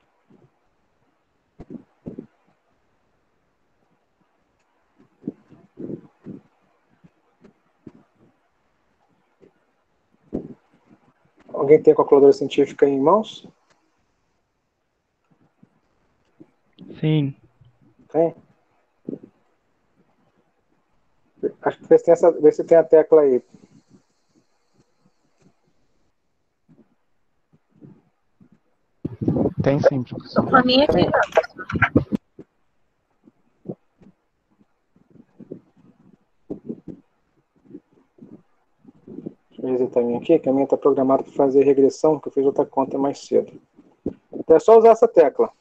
Alguém tem a calculadora científica em mãos? Sim. Tem? Acho que vê se tem a tecla aí. Tem sim, professor. A minha aqui. Deixa eu resetar a minha aqui, que a minha está programada para fazer regressão, que eu fiz outra conta mais cedo. Então é só usar essa tecla.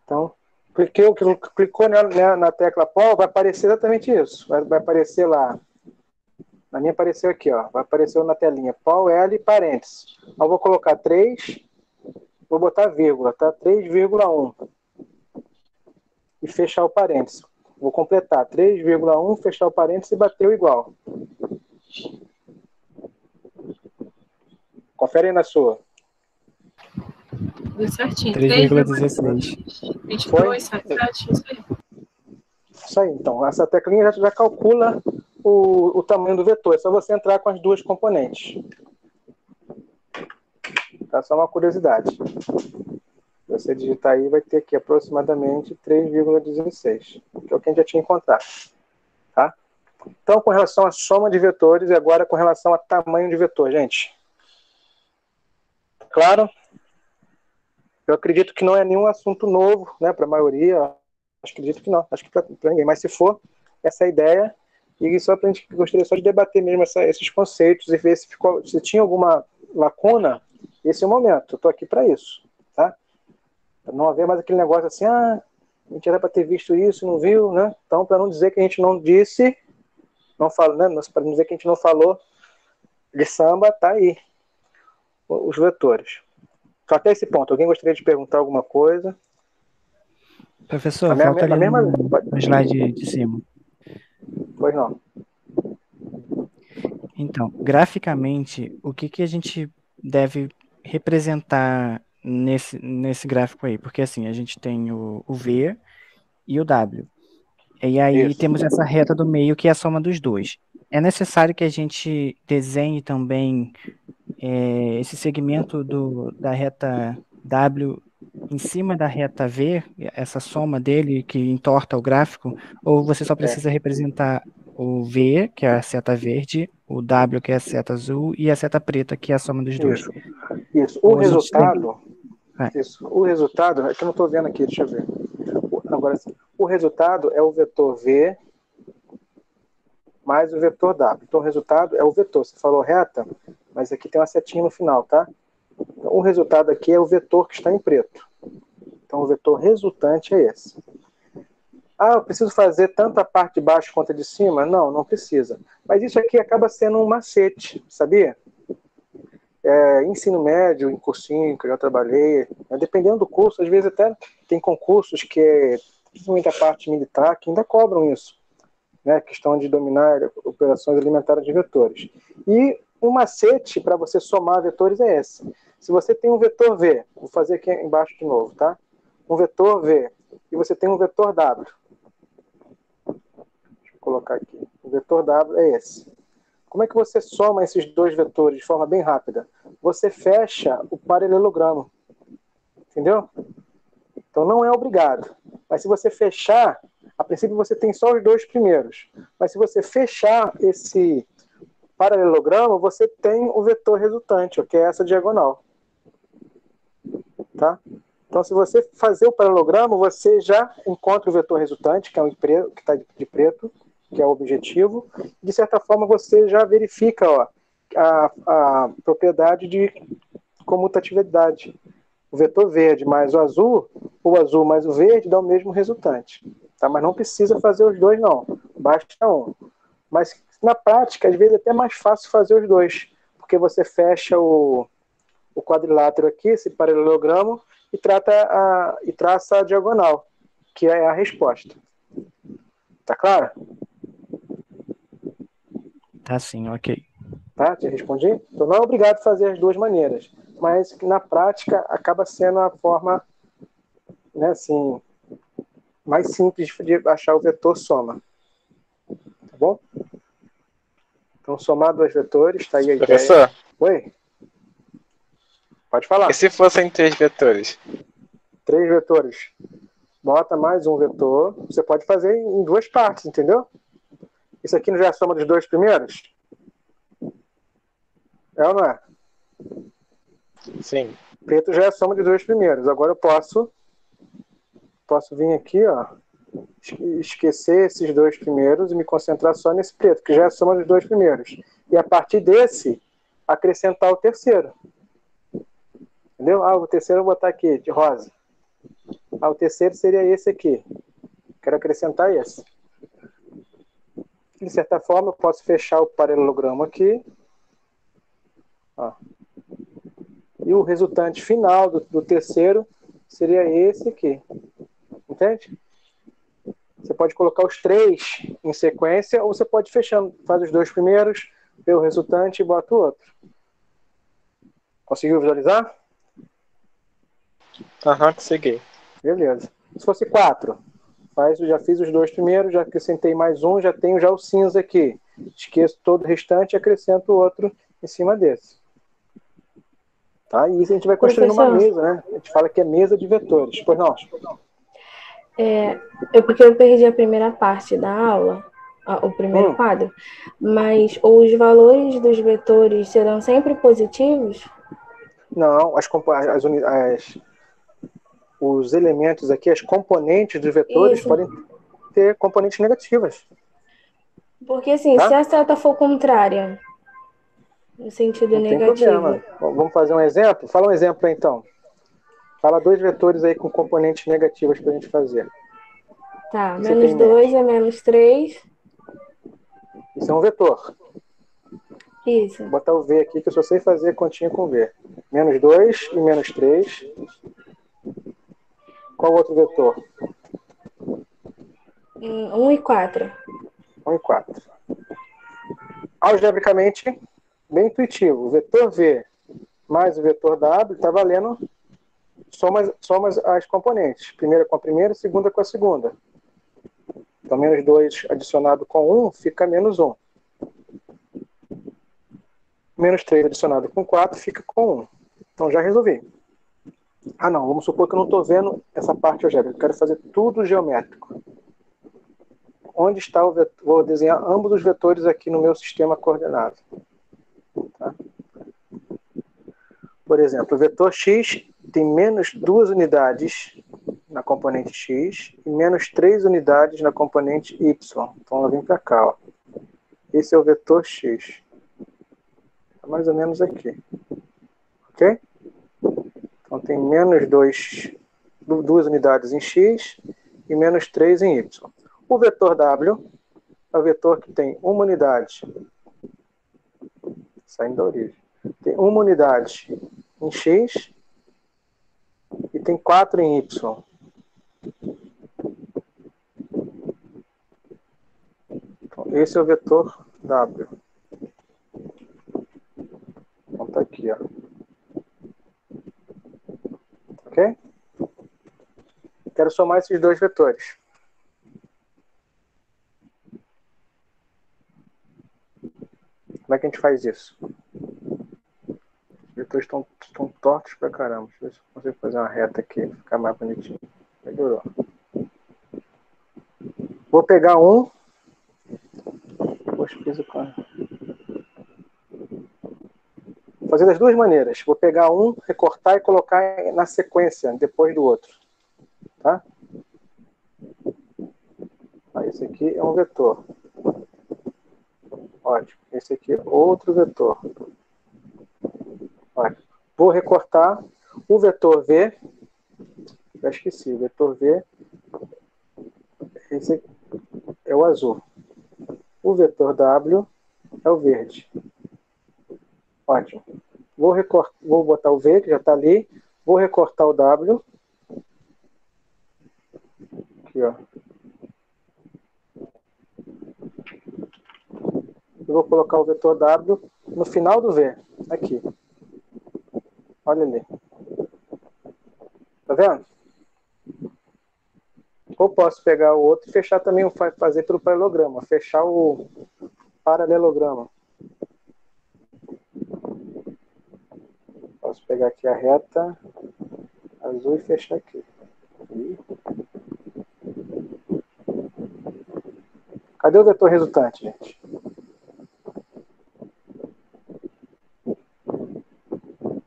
Então, clicou na tecla POL, vai aparecer exatamente isso. Vai aparecer lá. Na minha apareceu aqui, ó. Vai aparecer na telinha. POL, L, parênteses. Eu vou colocar 3, vou botar vírgula, tá? 3,1. E fechar o parênteses. Vou completar. 3,1, fechar o parênteses e bateu igual. Confere aí na sua. Deu certinho. 3,16. 22, 7, isso aí. Isso aí, então. Essa teclinha já calcula o tamanho do vetor. É só você entrar com as duas componentes. Tá? Só uma curiosidade. Se você digitar aí, vai ter aqui aproximadamente 3,16. Que é o que a gente já tinha encontrado. Tá? Então, com relação à soma de vetores, e agora com relação a tamanho de vetor, gente. Claro? Eu acredito que não é nenhum assunto novo, né, para a maioria. Acredito que não. Acho que para ninguém. Mas se for, essa é a ideia. E só para a gente gostaria só de debater mesmo esses conceitos e ver se tinha alguma lacuna. Esse é o momento. Eu estou aqui para isso. Tá? Pra não haver mais aquele negócio assim, a gente era para ter visto isso, não viu, né? Então, para não dizer que a gente não disse, não falou, né? Para não dizer que a gente não falou de samba, tá aí os vetores. Só até esse ponto. Alguém gostaria de perguntar alguma coisa? Professor, falta ali no slide de cima. Pois não. Então, graficamente, o que a gente deve representar nesse gráfico aí? Porque assim, a gente tem o V e o W. E aí Isso. temos essa reta do meio que é a soma dos dois. É necessário que a gente desenhe também esse segmento da reta W em cima da reta V, essa soma dele que entorta o gráfico, ou você só precisa representar o V, que é a seta verde, o W, que é a seta azul, e a seta preta, que é a soma dos dois? Isso. O resultado... O resultado... É que eu não estou vendo aqui, deixa eu ver. Agora sim. O resultado é o vetor V mais o vetor W. Então, o resultado é o vetor. Você falou reta, mas aqui tem uma setinha no final, tá? Então, o resultado aqui é o vetor que está em preto. Então, o vetor resultante é esse. Ah, eu preciso fazer tanto a parte de baixo quanto a de cima? Não, não precisa. Mas isso aqui acaba sendo um macete, sabia? ensino médio, em cursinho, que eu já trabalhei, né? Dependendo do curso, às vezes até tem concursos que, principalmente a parte militar, que ainda cobram isso, né? A questão de dominar operações alimentares de vetores. E um macete para você somar vetores é esse. Se você tem um vetor V, vou fazer aqui embaixo de novo, tá? Um vetor V, e você tem um vetor W. Deixa eu colocar aqui. O vetor W é esse. Como é que você soma esses dois vetores de forma bem rápida? Você fecha o paralelogramo. Entendeu? Então não é obrigado. Mas se você fechar, a princípio você tem só os dois primeiros. Mas se você fechar esse paralelogramo, você tem o vetor resultante, que é essa diagonal. Tá? Então, se você fazer o paralelogramo, você já encontra o vetor resultante, que é que está de preto, que é o objetivo. De certa forma, você já verifica a propriedade de comutatividade. O vetor verde mais o azul mais o verde dá o mesmo resultante. Tá? Mas não precisa fazer os dois, não. Basta um. Mas, na prática, às vezes é até mais fácil fazer os dois, porque você fecha o quadrilátero aqui, esse paralelogramo, e traça a diagonal, que é a resposta. Tá claro? Tá sim, ok. Tá? Te respondi? Então não é obrigado a fazer as duas maneiras, mas na prática acaba sendo a forma, né, assim, mais simples de achar o vetor soma. Tá bom? Então somar dois vetores, tá aí a ideia. Professor? Oi? Pode falar. E se fossem 3 vetores? 3 vetores. Bota mais um vetor. Você pode fazer em duas partes, entendeu? Isso aqui não já é a soma dos dois primeiros? É ou não é? Sim. Preto já é a soma dos dois primeiros. Agora eu posso vir aqui, ó, esquecer esses dois primeiros e me concentrar só nesse preto, que já é a soma dos dois primeiros. E a partir desse, acrescentar o terceiro. Entendeu? O terceiro eu vou botar aqui, de rosa. O terceiro seria esse aqui. Quero acrescentar esse. De certa forma, eu posso fechar o paralelogramo aqui. Ó. E o resultante final do terceiro seria esse aqui. Entende? Você pode colocar os 3 em sequência, ou você pode ir fechando. Faz os 2 primeiros, vê o resultante e bota o outro. Conseguiu visualizar? Aham, consegui. Beleza. Se fosse 4, já fiz os 2 primeiros, já acrescentei mais um, já tenho já o cinza aqui. Esqueço todo o restante e acrescento o outro em cima desse. Tá? E isso a gente vai construindo uma mesa, né? A gente fala que é mesa de vetores. Pois não? Porque eu perdi a primeira parte da aula, o primeiro quadro, mas os valores dos vetores serão sempre positivos? Não, os elementos aqui, as componentes dos vetores podem ter componentes negativas. Porque assim, se a seta for contrária, no sentido negativo... Não tem problema. Vamos fazer um exemplo? Fala um exemplo aí, então. Fala 2 vetores aí com componentes negativas pra gente fazer. Tá, menos 2 é menos 3. Isso é um vetor. Isso. Vou botar o V aqui, que eu só sei fazer continha com V. Menos 2 e menos 3. Qual outro vetor? 1 e 4. 1 e 4. Algebricamente, bem intuitivo. O vetor V mais o vetor W está valendo somas as componentes. Primeira com a primeira, segunda com a segunda. Então, menos 2 adicionado com 1 fica menos 1. Menos 3 adicionado com 4 fica com 1. Então, já resolvi. Não, vamos supor que eu não estou vendo essa parte algébrica. Eu quero fazer tudo geométrico. Onde está o vetor? Vou desenhar ambos os vetores aqui no meu sistema coordenado. Tá? Por exemplo, o vetor x tem menos 2 unidades na componente x e menos 3 unidades na componente y. Então, ela vem para cá. Ó. Esse é o vetor x. Tá mais ou menos aqui. Ok? Então, tem menos 2 unidades em x e menos 3 em y. O vetor w é o vetor que tem uma unidade, saindo da origem, Tem uma unidade em X e tem 4 em Y. Então, esse é o vetor W. Então tá aqui, ó. Ok? Quero somar esses dois vetores. Como é que a gente faz isso? Os vetores estão tortos pra caramba. Deixa eu ver se eu consigo fazer uma reta aqui, ficar mais bonitinho. Melhorou. Vou pegar um. Poxa, fiz o cara. Vou fazer das duas maneiras. Vou pegar um, recortar e colocar na sequência, depois do outro. Tá? Esse aqui é um vetor. Ótimo. Esse aqui é outro vetor. Ótimo. Vou recortar o vetor V. Já esqueci. O vetor V. Esse é o azul. O vetor W é o verde. Ótimo. Vou botar o V, que já está ali. Vou recortar o W. Aqui, ó. Eu vou colocar o vetor W no final do V. Aqui. Olha ali. Tá vendo? Ou posso pegar o outro e fechar também, fazer pelo paralelograma. Fechar o paralelograma. Posso pegar aqui a reta azul e fechar aqui. Cadê o vetor resultante, gente?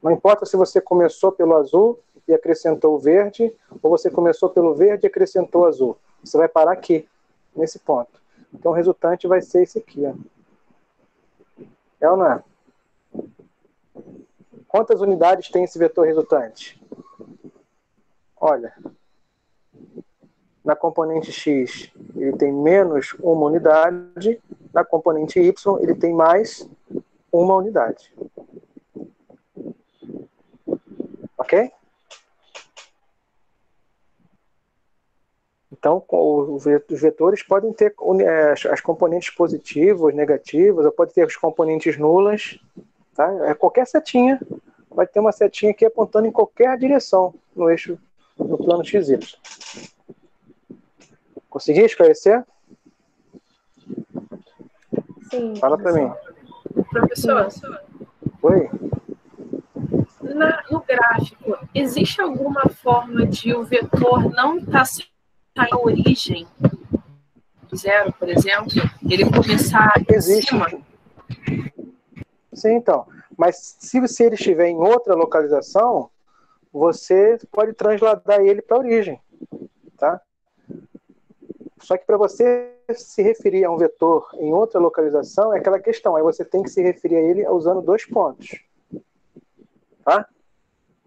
Não importa se você começou pelo azul e acrescentou o verde, ou você começou pelo verde e acrescentou o azul. Você vai parar aqui, nesse ponto. Então o resultante vai ser esse aqui, ó. É ou não é? Quantas unidades tem esse vetor resultante? Olha, na componente X ele tem menos uma unidade, na componente Y ele tem mais uma unidade. Ok? Então, os vetores podem ter as componentes positivas, negativas, ou pode ter as componentes nulas. Tá? Qualquer setinha vai ter uma setinha aqui apontando em qualquer direção no eixo, no plano XY. Consegui esclarecer? Sim. Fala para mim. Professor, Oi? No gráfico, existe alguma forma de o vetor não estar na origem do zero, por exemplo? Ele começar em cima? Sim, então. Mas se ele estiver em outra localização, você pode transladar ele para a origem. Tá? Só que para você se referir a um vetor em outra localização, é aquela questão. Aí você tem que se referir a ele usando dois pontos. Tá?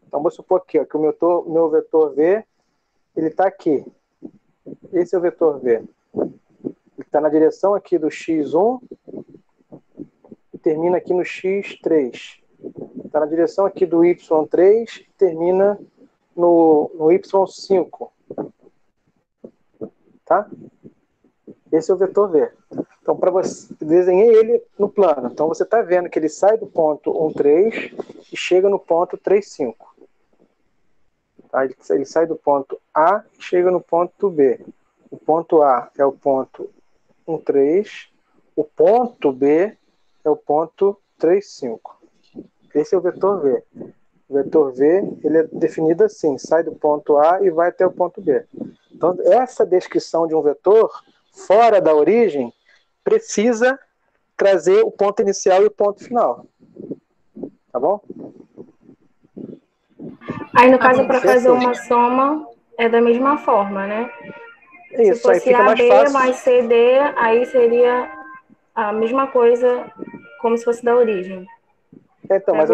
Então, vou supor aqui, ó, que o meu vetor V ele está aqui. Esse é o vetor V. Ele está na direção aqui do X1 e termina aqui no X3. Está na direção aqui do Y3 e termina no Y5. Tá? Esse é o vetor V. Então, para você, desenhei ele no plano. Então, você está vendo que ele sai do ponto 1,3 e chega no ponto 3,5. Tá? Ele sai do ponto A e chega no ponto B. O ponto A é o ponto 1,3. O ponto B é o ponto 3,5. Esse é o vetor V. O vetor V ele é definido assim. Sai do ponto A e vai até o ponto B. Então, essa descrição de um vetor fora da origem precisa trazer o ponto inicial e o ponto final. Tá bom? Aí, no caso, para fazer uma soma, é da mesma forma, né? Isso, se fosse aí fica mais AB fácil. mais CD, aí seria a mesma coisa, como se fosse da origem. Então, mas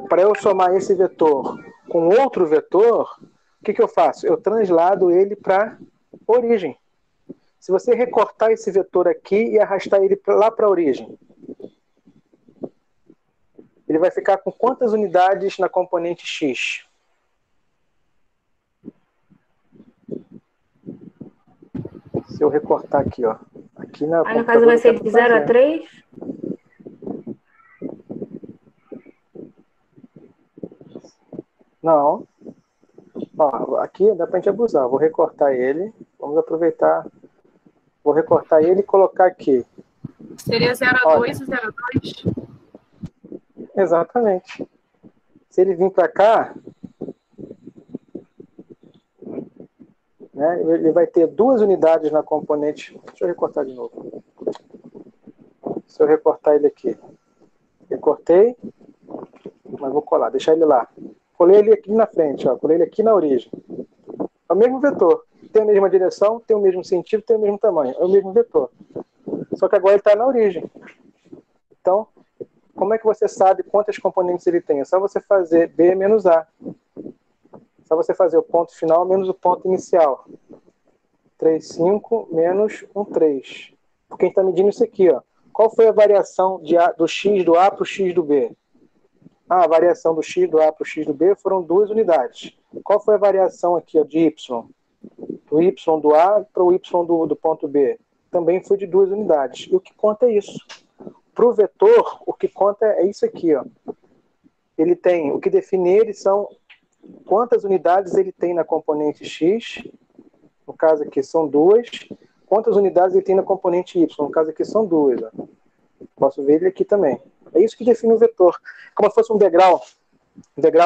para eu somar esse vetor com outro vetor, o que eu faço? Eu translado ele para origem. Se você recortar esse vetor aqui e arrastar ele lá para a origem, ele vai ficar com quantas unidades na componente x? Se eu recortar aqui, ó. Aqui na Aí, no caso, vai ser de 0 a 3? Não. Ó, aqui dá pra gente abusar. Vou recortar ele. Vamos aproveitar. Vou recortar ele e colocar aqui. Seria 0 a 2 e 0 a 2? Exatamente. Se ele vir para cá, né, ele vai ter 2 unidades na componente. Deixa eu recortar de novo. Se eu recortar ele aqui. Recortei, mas vou colar, deixar ele lá. Colei ele aqui na frente, ó, colei ele aqui na origem. É o mesmo vetor. Tem a mesma direção, tem o mesmo sentido, tem o mesmo tamanho. É o mesmo vetor. Só que agora ele está na origem. Então, como é que você sabe quantas componentes ele tem? É só você fazer B menos A. É só você fazer o ponto final menos o ponto inicial. 3, 5 menos 1, 3. Porque a gente está medindo isso aqui, ó. Qual foi a variação do x do A para o x do B? A variação do x do A para o x do B foram 2 unidades. Qual foi a variação aqui, ó, de y? Do y do A para o y do ponto B? Também foi de 2 unidades. E o que conta é isso. Para o vetor, o que conta é isso aqui, ó. Ele tem, o que define ele são quantas unidades ele tem na componente x, no caso aqui são 2, quantas unidades ele tem na componente y, no caso aqui são 2. Ó. Posso ver ele aqui também. É isso que define o vetor. Como se fosse um degrau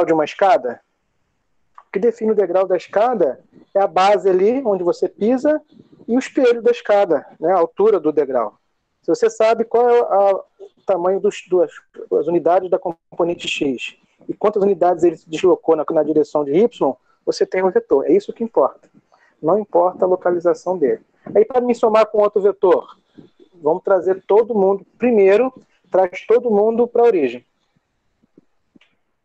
de uma escada. O que define o degrau da escada é a base ali, onde você pisa, e o espelho da escada, né, a altura do degrau. Se você sabe qual é o tamanho das unidades da componente x e quantas unidades ele se deslocou na direção de y, você tem um vetor. É isso que importa. Não importa a localização dele. Aí, para me somar com outro vetor, vamos trazer todo mundo. Primeiro, traz todo mundo para a origem.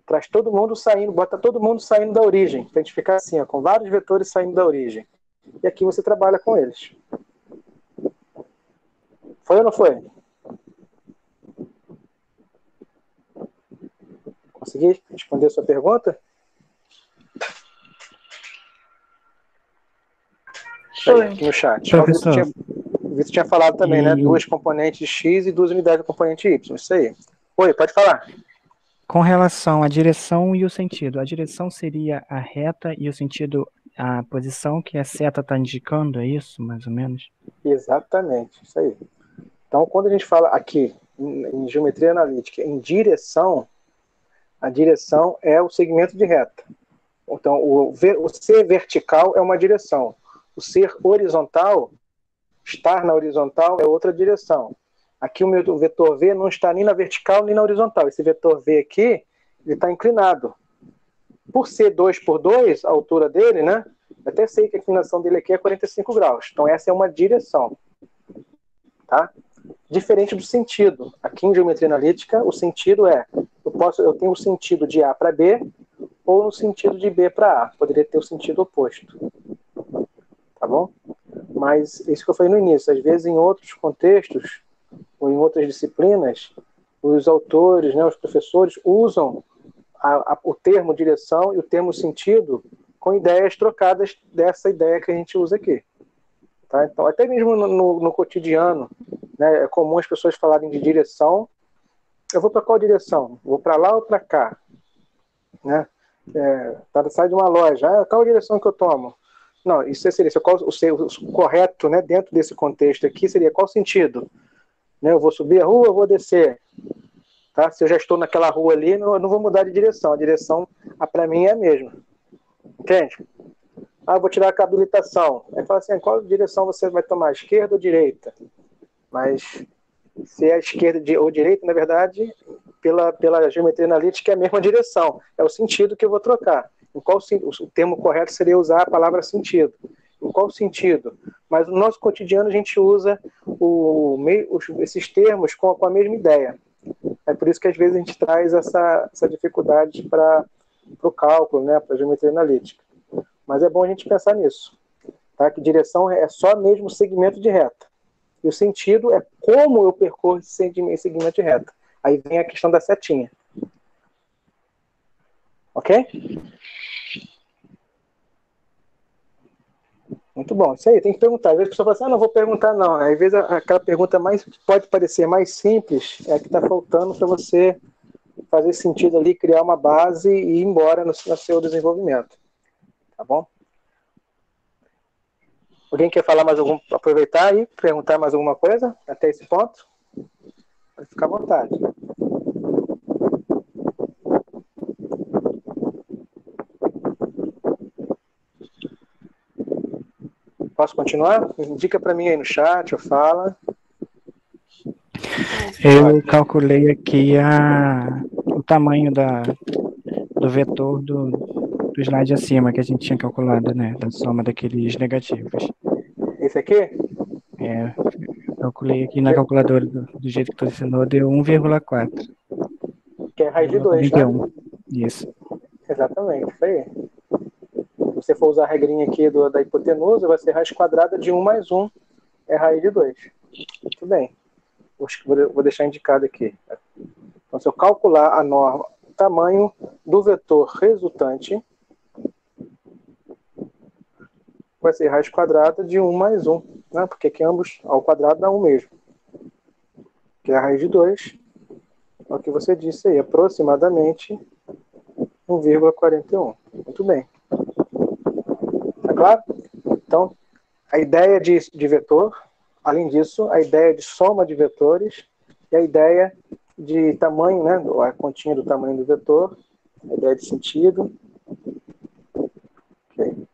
Traz todo mundo saindo, bota todo mundo saindo da origem. Para a gente ficar assim, ó, com vários vetores saindo da origem. E aqui você trabalha com eles. Foi ou não foi? Consegui responder a sua pergunta? Foi. Aqui no chat. Professor. O Vitor tinha falado também, né? 2 componentes x e 2 unidades da componente y. Isso aí. Oi, pode falar. Com relação à direção e o sentido, a direção seria a reta e o sentido a posição que a seta está indicando, é isso, mais ou menos? Exatamente, isso aí. Então, quando a gente fala aqui em geometria analítica, em direção, a direção é o segmento de reta. Então, o ser vertical é uma direção. O ser horizontal, estar na horizontal, é outra direção. Aqui o meu vetor V não está nem na vertical nem na horizontal. Esse vetor V aqui, ele está inclinado. Por ser 2 por 2, a altura dele, né? Eu até sei que a inclinação dele aqui é 45 graus. Então essa é uma direção. Tá? Diferente do sentido. Aqui em geometria analítica, o sentido é, eu tenho o sentido de A para B ou no sentido de B para A. Poderia ter o sentido oposto. Tá bom? Mas isso que eu falei no início, às vezes em outros contextos ou em outras disciplinas, os autores, né, os professores usam o termo direção e o termo sentido com ideias trocadas dessa ideia que a gente usa aqui. Tá? Então, até mesmo no cotidiano, né, é comum as pessoas falarem de direção. Eu vou para qual direção? Vou para lá ou para cá? Né? Sai de uma loja. Qual a direção que eu tomo? Não, isso seria o correto, né, dentro desse contexto aqui seria qual sentido? Né, eu vou subir a rua, eu vou descer. Tá? Se eu já estou naquela rua ali, eu não vou mudar de direção. A direção, para mim, é a mesma. Entende? Eu vou tirar a habilitação. Aí fala assim, qual direção você vai tomar? Esquerda ou direita? Mas se é esquerda ou direita, na verdade, pela geometria analítica é a mesma direção. É o sentido que eu vou trocar. O termo correto seria usar a palavra sentido. Em qual sentido? Mas no nosso cotidiano a gente usa esses termos com a mesma ideia. É por isso que às vezes a gente traz essa dificuldade para o cálculo, né, para a geometria analítica. Mas é bom a gente pensar nisso. Tá? Que direção é só mesmo segmento de reta. E o sentido é como eu percorro esse segmento de reta. Aí vem a questão da setinha. Ok? Muito bom. Isso aí, tem que perguntar. Às vezes a pessoa fala assim, não vou perguntar não. Às vezes aquela pergunta que pode parecer mais simples é a que está faltando para você fazer sentido ali, criar uma base e ir embora no seu desenvolvimento. Tá bom? Alguém quer falar mais algum, aproveitar e perguntar mais alguma coisa até esse ponto? Pode ficar à vontade. Posso continuar? Indica para mim aí no chat, ou fala. Eu calculei aqui o tamanho do vetor do slide acima que a gente tinha calculado, né? Da soma daqueles negativos. Esse aqui? Calculei aqui na calculadora do jeito que tu ensinou, deu 1,4. Que é raiz de 2, né? Isso. Exatamente, isso aí. Se você for usar a regrinha aqui da hipotenusa, vai ser raiz quadrada de 1 mais 1 é raiz de 2. Muito bem. Vou deixar indicado aqui. Então, se eu calcular a norma, o tamanho do vetor resultante, vai ser raiz quadrada de 1 mais 1, né? Porque aqui ambos ao quadrado dá 1 mesmo. Que é a raiz de 2. É o que você disse aí, aproximadamente 1,41. Muito bem. Tá claro? Então, a ideia de vetor, além disso, a ideia de soma de vetores e a ideia de tamanho, né? A continha do tamanho do vetor, a ideia de sentido. Ok.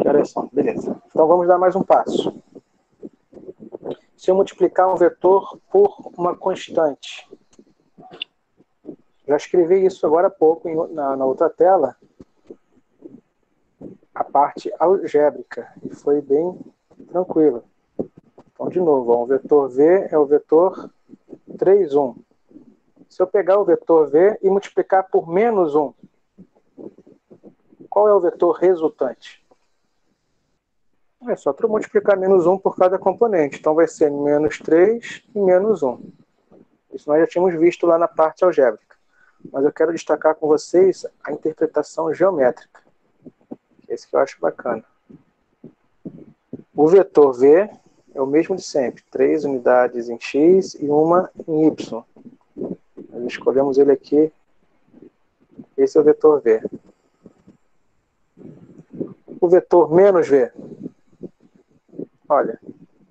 Que horas são? Beleza. Então, vamos dar mais um passo. Se eu multiplicar um vetor por uma constante, já escrevi isso agora há pouco na outra tela, a parte algébrica, e foi bem tranquilo. Então, de novo, ó, o vetor V é o vetor 3, 1. Se eu pegar o vetor V e multiplicar por menos 1, qual é o vetor resultante? É só para multiplicar menos 1 por cada componente. Então, vai ser menos 3 e menos 1. Isso nós já tínhamos visto lá na parte algébrica. Mas eu quero destacar com vocês a interpretação geométrica. Esse que eu acho bacana. O vetor V é o mesmo de sempre. 3 unidades em X e 1 em Y. Nós escolhemos ele aqui. Esse é o vetor V. O vetor menos V. Olha,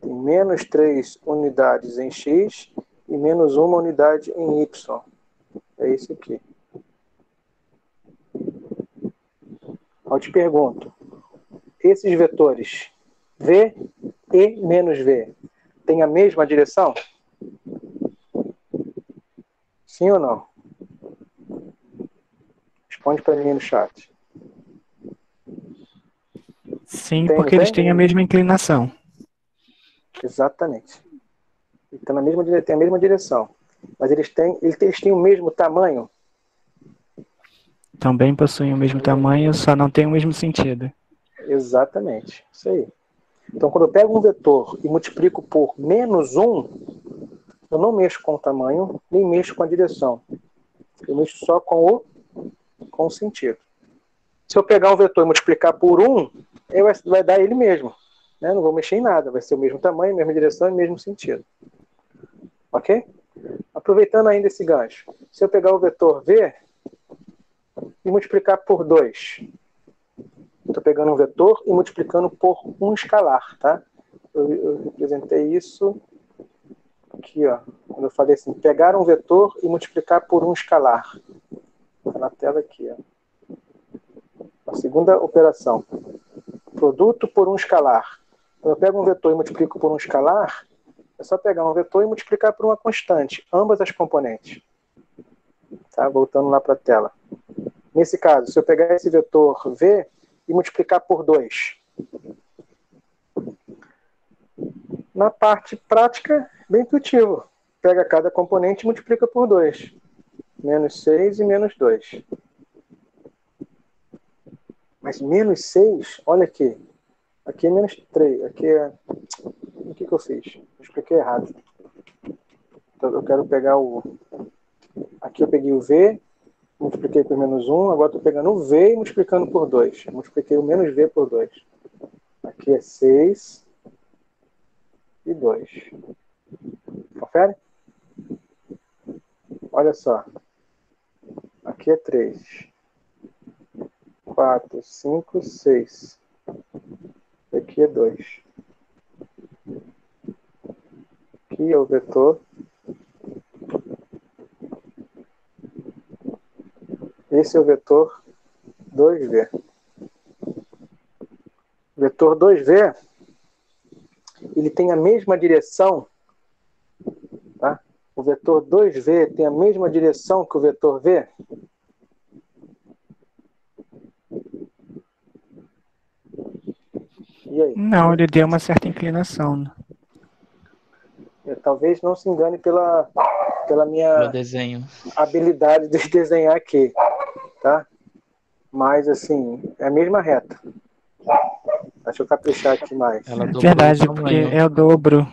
tem menos 3 unidades em X e menos 1 unidade em Y. É esse aqui. Eu te pergunto, esses vetores V e menos V têm a mesma direção? Sim ou não? Responde para mim no chat. Sim, porque eles têm a mesma inclinação. Exatamente. Então, tem a mesma direção. Mas eles têm o mesmo tamanho? Também possuem o mesmo tamanho, só não tem o mesmo sentido. Exatamente. Isso aí. Então, quando eu pego um vetor e multiplico por menos 1, eu não mexo com o tamanho, nem mexo com a direção. Eu mexo só com o sentido. Se eu pegar um vetor e multiplicar por 1, vai dar ele mesmo. Né? Não vou mexer em nada. Vai ser o mesmo tamanho, mesma direção e mesmo sentido. Ok? Aproveitando ainda esse gancho. Se eu pegar o vetor V e multiplicar por 2. Estou pegando um vetor e multiplicando por um escalar, tá? Eu representei isso aqui, ó. Quando eu falei assim, pegar um vetor e multiplicar por um escalar. Está na tela aqui, ó. A segunda operação. Produto por um escalar. Quando eu pego um vetor e multiplico por um escalar, é só pegar um vetor e multiplicar por uma constante, ambas as componentes. Tá? Voltando lá para a tela. Nesse caso, se eu pegar esse vetor V e multiplicar por 2. Na parte prática, bem intuitivo. Pega cada componente e multiplica por 2. Menos 6 e menos 2. Mas menos 6, olha aqui. Aqui é menos 3. Aqui é... O que eu fiz? Eu expliquei errado. Então, eu quero pegar aqui eu peguei o V, multipliquei por menos 1, agora estou pegando o V e multiplicando por 2. Multipliquei o menos V por 2. Aqui é 6 e 2. Confere? Olha só. Aqui é 3. 4, 5, 6. Aqui é 2. Aqui é o vetor. Esse é o vetor 2V. O vetor 2V, ele tem a mesma direção, tá? O vetor 2V tem a mesma direção que o vetor V? E aí? Não, ele deu uma certa inclinação, né? Talvez não se engane pela minha desenho. habilidade de desenhar aqui, tá? Mas, assim, é a mesma reta. Deixa eu caprichar aqui mais. Ela dobrou Verdade, o porque tamanho. é o dobro.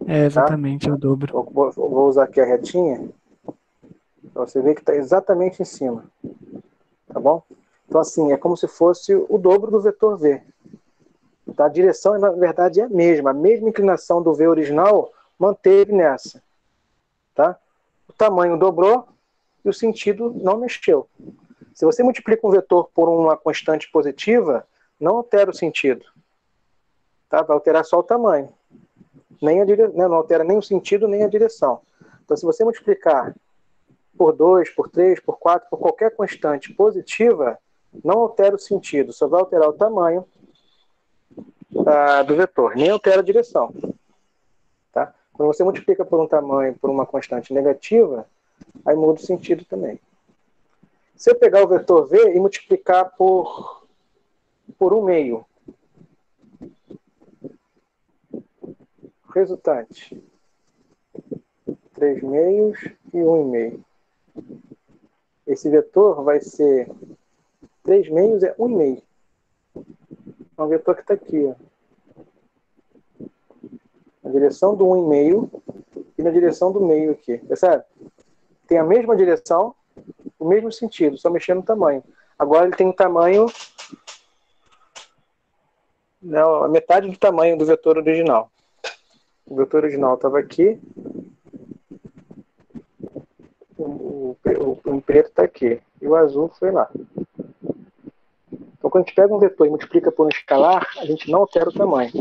É, exatamente, é o dobro. Vou usar aqui a retinha, para você ver que está exatamente em cima. Tá bom? Então, assim, é como se fosse o dobro do vetor V. Tá? A direção, na verdade, é a mesma. A mesma inclinação do V original manteve nessa. Tá? O tamanho dobrou e o sentido não mexeu. Se você multiplica um vetor por uma constante positiva, não altera o sentido. Tá? Vai alterar só o tamanho. Não altera nem o sentido, nem a direção. Então, se você multiplicar por 2, por 3, por 4, por qualquer constante positiva, não altera o sentido, só vai alterar o tamanho do vetor, nem altera a direção. Tá? Quando você multiplica por um tamanho, por uma constante negativa, aí muda o sentido também. Se eu pegar o vetor V e multiplicar por 1/2, resultante, 3/2 e 1/2. Esse vetor vai ser 3/2 é 1/2. É um vetor que está aqui, ó. Na direção do 1/2 e na direção do meio aqui. Percebe? Tem a mesma direção, o mesmo sentido, só mexendo no tamanho. Agora ele tem um tamanho, a metade do tamanho do vetor original. O vetor original estava aqui, o preto está aqui, e o azul foi lá. Então, quando a gente pega um vetor e multiplica por um escalar, a gente não altera o tamanho.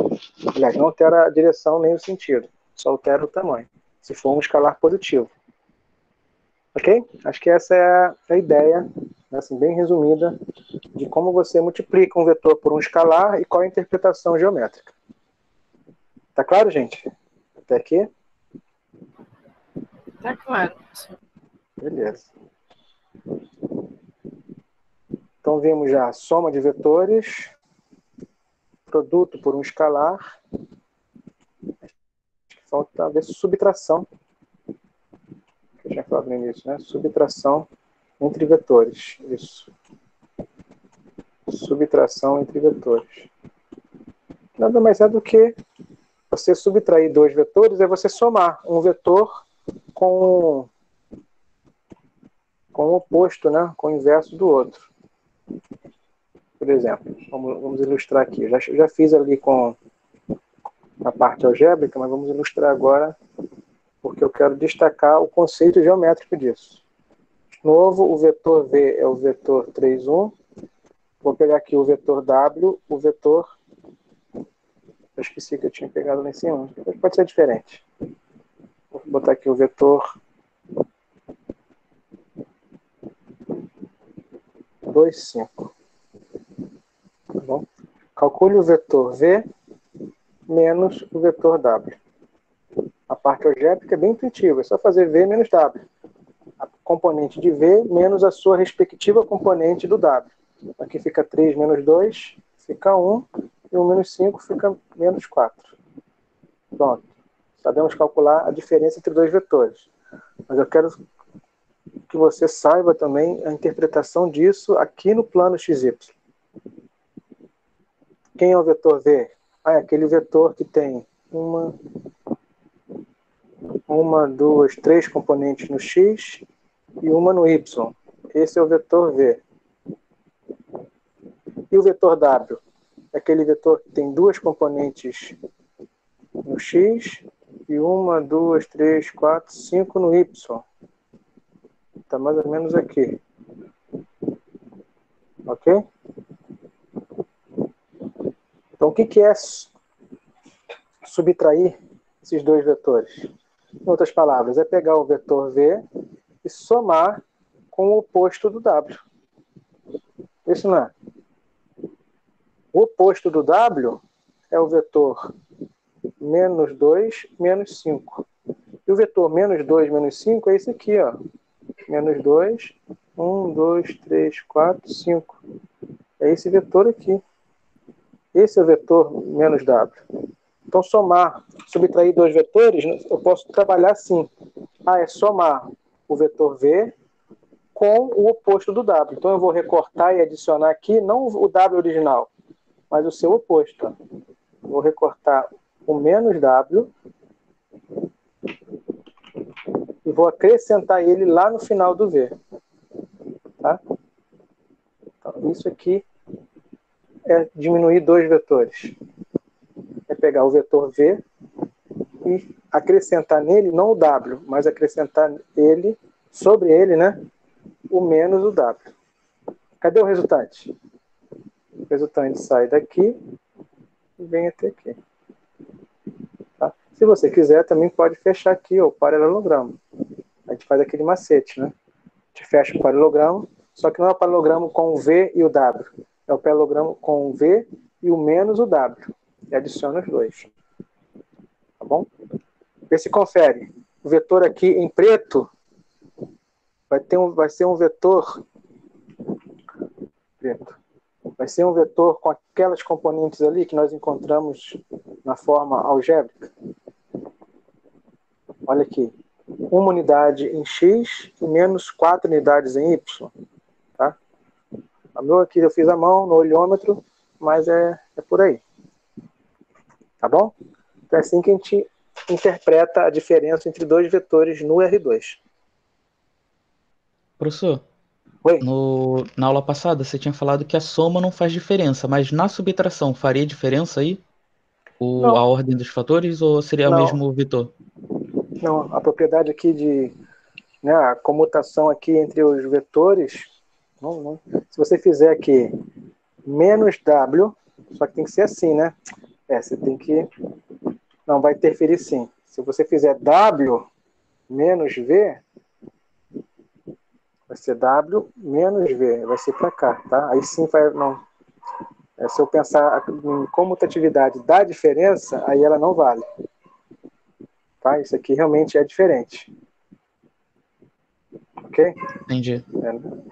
Aliás, não altera a direção nem o sentido, só altera o tamanho, se for um escalar positivo. Ok? Acho que essa é a ideia, assim, bem resumida, de como você multiplica um vetor por um escalar e qual é a interpretação geométrica. Tá claro, gente? Até aqui? Tá claro. Beleza. Então, vimos já a soma de vetores, produto por um escalar. Falta ver subtração. Que eu tinha falado no início, né? Subtração entre vetores. Isso. Subtração entre vetores. Nada mais é do que você subtrair dois vetores, é você somar um vetor com o oposto, né? Com o inverso do outro. Por exemplo, vamos ilustrar aqui. Eu já fiz ali com a parte algébrica, mas vamos ilustrar agora, porque eu quero destacar o conceito geométrico disso. De novo, o vetor V é o vetor 3, 1. Vou pegar aqui o vetor W, o vetor... Eu esqueci que eu tinha pegado lá em cima. Pode ser diferente. Vou botar aqui o vetor 2, 5. Tá bom? Calcule o vetor V menos o vetor W. A parte algébrica é bem intuitiva, é só fazer V menos W. A componente de V menos a sua respectiva componente do W. Aqui fica 3 menos 2, fica 1, e 1 menos 5 fica menos 4. Pronto. Sabemos calcular a diferença entre dois vetores. Mas eu quero que você saiba também a interpretação disso aqui no plano XY. Quem é o vetor V? É aquele vetor que tem uma, duas, três componentes no X e uma no Y. Esse é o vetor V. E o vetor W? É aquele vetor que tem duas componentes no X e 1, 2, 3, 4, 5 no Y. Está mais ou menos aqui. Ok? Então, o que é subtrair esses dois vetores? Em outras palavras, é pegar o vetor V e somar com o oposto do W. Isso não é? O oposto do W é o vetor menos 2, menos 5. E o vetor menos 2, menos 5 é esse aqui, ó. Menos 2, 1, 2, 3, 4, 5. É esse vetor aqui. Esse é o vetor menos W. Então, somar, subtrair dois vetores, eu posso trabalhar assim. É somar o vetor V com o oposto do W. Então, eu vou recortar e adicionar aqui, não o W original, mas o seu oposto. Vou recortar o menos W e vou acrescentar ele lá no final do V. Tá? Então, isso aqui é diminuir dois vetores. É pegar o vetor V e acrescentar nele, não o W, mas acrescentar ele, sobre ele, né, o menos o W. Cadê o resultante? O resultante sai daqui e vem até aqui. Tá? Se você quiser, também pode fechar aqui o paralelogramo. A gente faz aquele macete, né? A gente fecha o paralelogramo, só que não é o paralelogramo com o V e o W. É o paralelogramo com o V e o menos o W. E adiciona os dois. Tá bom? Vê se confere. O vetor aqui em preto vai ser um vetor preto. Vai ser um vetor com aquelas componentes ali que nós encontramos na forma algébrica. Olha aqui. 1 unidade em X e menos 4 unidades em Y. Tá? A meu aqui eu fiz a mão no olhômetro, mas é por aí. Tá bom? Então é assim que a gente interpreta a diferença entre dois vetores no R2. Professor, Oi? na aula passada você tinha falado que a soma não faz diferença, mas na subtração faria diferença aí? A Não, ordem dos fatores ou seria o não, mesmo vetor? não. A propriedade aqui de, né, a comutação aqui entre os vetores, não. Se você fizer aqui menos W, só que tem que ser assim, né? Você tem que... Não, vai interferir sim. Se você fizer W menos V, vai ser W menos V, vai ser para cá, tá? Aí sim vai... Não. Se eu pensar em comutatividade da diferença, aí ela não vale. Tá? Isso aqui realmente é diferente. Ok? Entendi.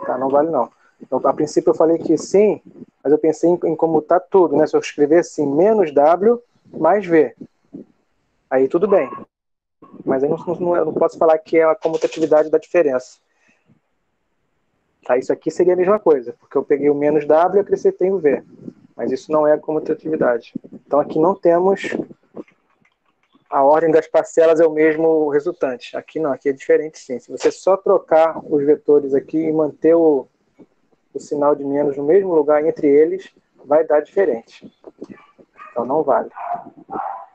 Tá, não vale não. Então, a princípio eu falei que sim, mas eu pensei em comutar tudo, né? Se eu escrever assim, menos W mais V. Aí tudo bem. Mas eu não posso falar que é a comutatividade da diferença. Tá? Isso aqui seria a mesma coisa, porque eu peguei o menos W e acrescentei o V. Mas isso não é a comutatividade. Então aqui não temos... A ordem das parcelas é o mesmo resultante. Aqui não, aqui é diferente sim. Se você só trocar os vetores aqui e manter o sinal de menos no mesmo lugar entre eles, vai dar diferente. Então não vale.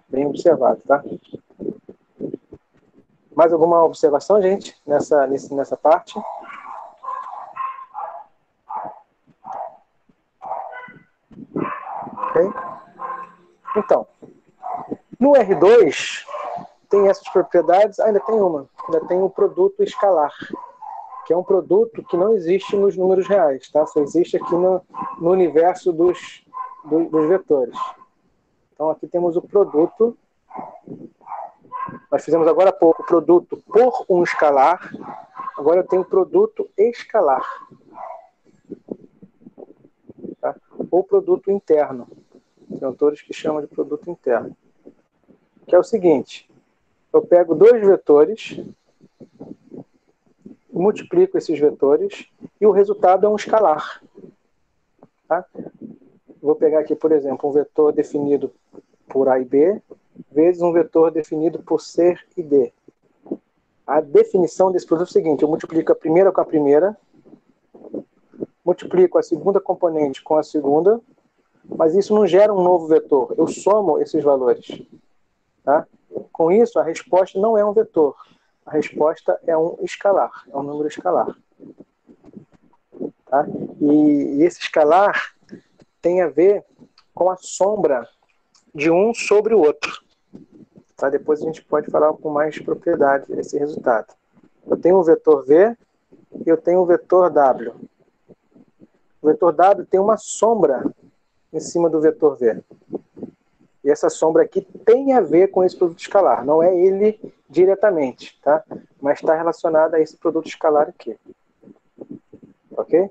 Bem observado, tá? Mais alguma observação, gente, nessa parte? Ok? Então, no R2, tem essas propriedades, ainda tem o produto escalar, que é um produto que não existe nos números reais, tá? Só existe aqui no universo dos vetores. Então aqui temos o produto, nós fizemos agora há pouco o produto por um escalar, agora eu tenho o produto escalar, tá? Ou produto interno, tem autores que chamam de produto interno, que é o seguinte: eu pego dois vetores, multiplico esses vetores e o resultado é um escalar. Tá? Vou pegar aqui, por exemplo, um vetor definido por A e B, vezes um vetor definido por C e D. A definição desse produto é o seguinte: eu multiplico a primeira com a primeira, multiplico a segunda componente com a segunda, mas isso não gera um novo vetor. Eu somo esses valores. Tá? Com isso, a resposta não é um vetor. A resposta é um escalar, é um número escalar. Tá? E esse escalar tem a ver com a sombra de um sobre o outro. Tá? Depois a gente pode falar com mais propriedade desse resultado. Eu tenho um vetor V e eu tenho um vetor W. O vetor W tem uma sombra em cima do vetor V. E essa sombra aqui tem a ver com esse produto escalar. Não é ele diretamente, tá? Mas está relacionado a esse produto escalar aqui. Ok?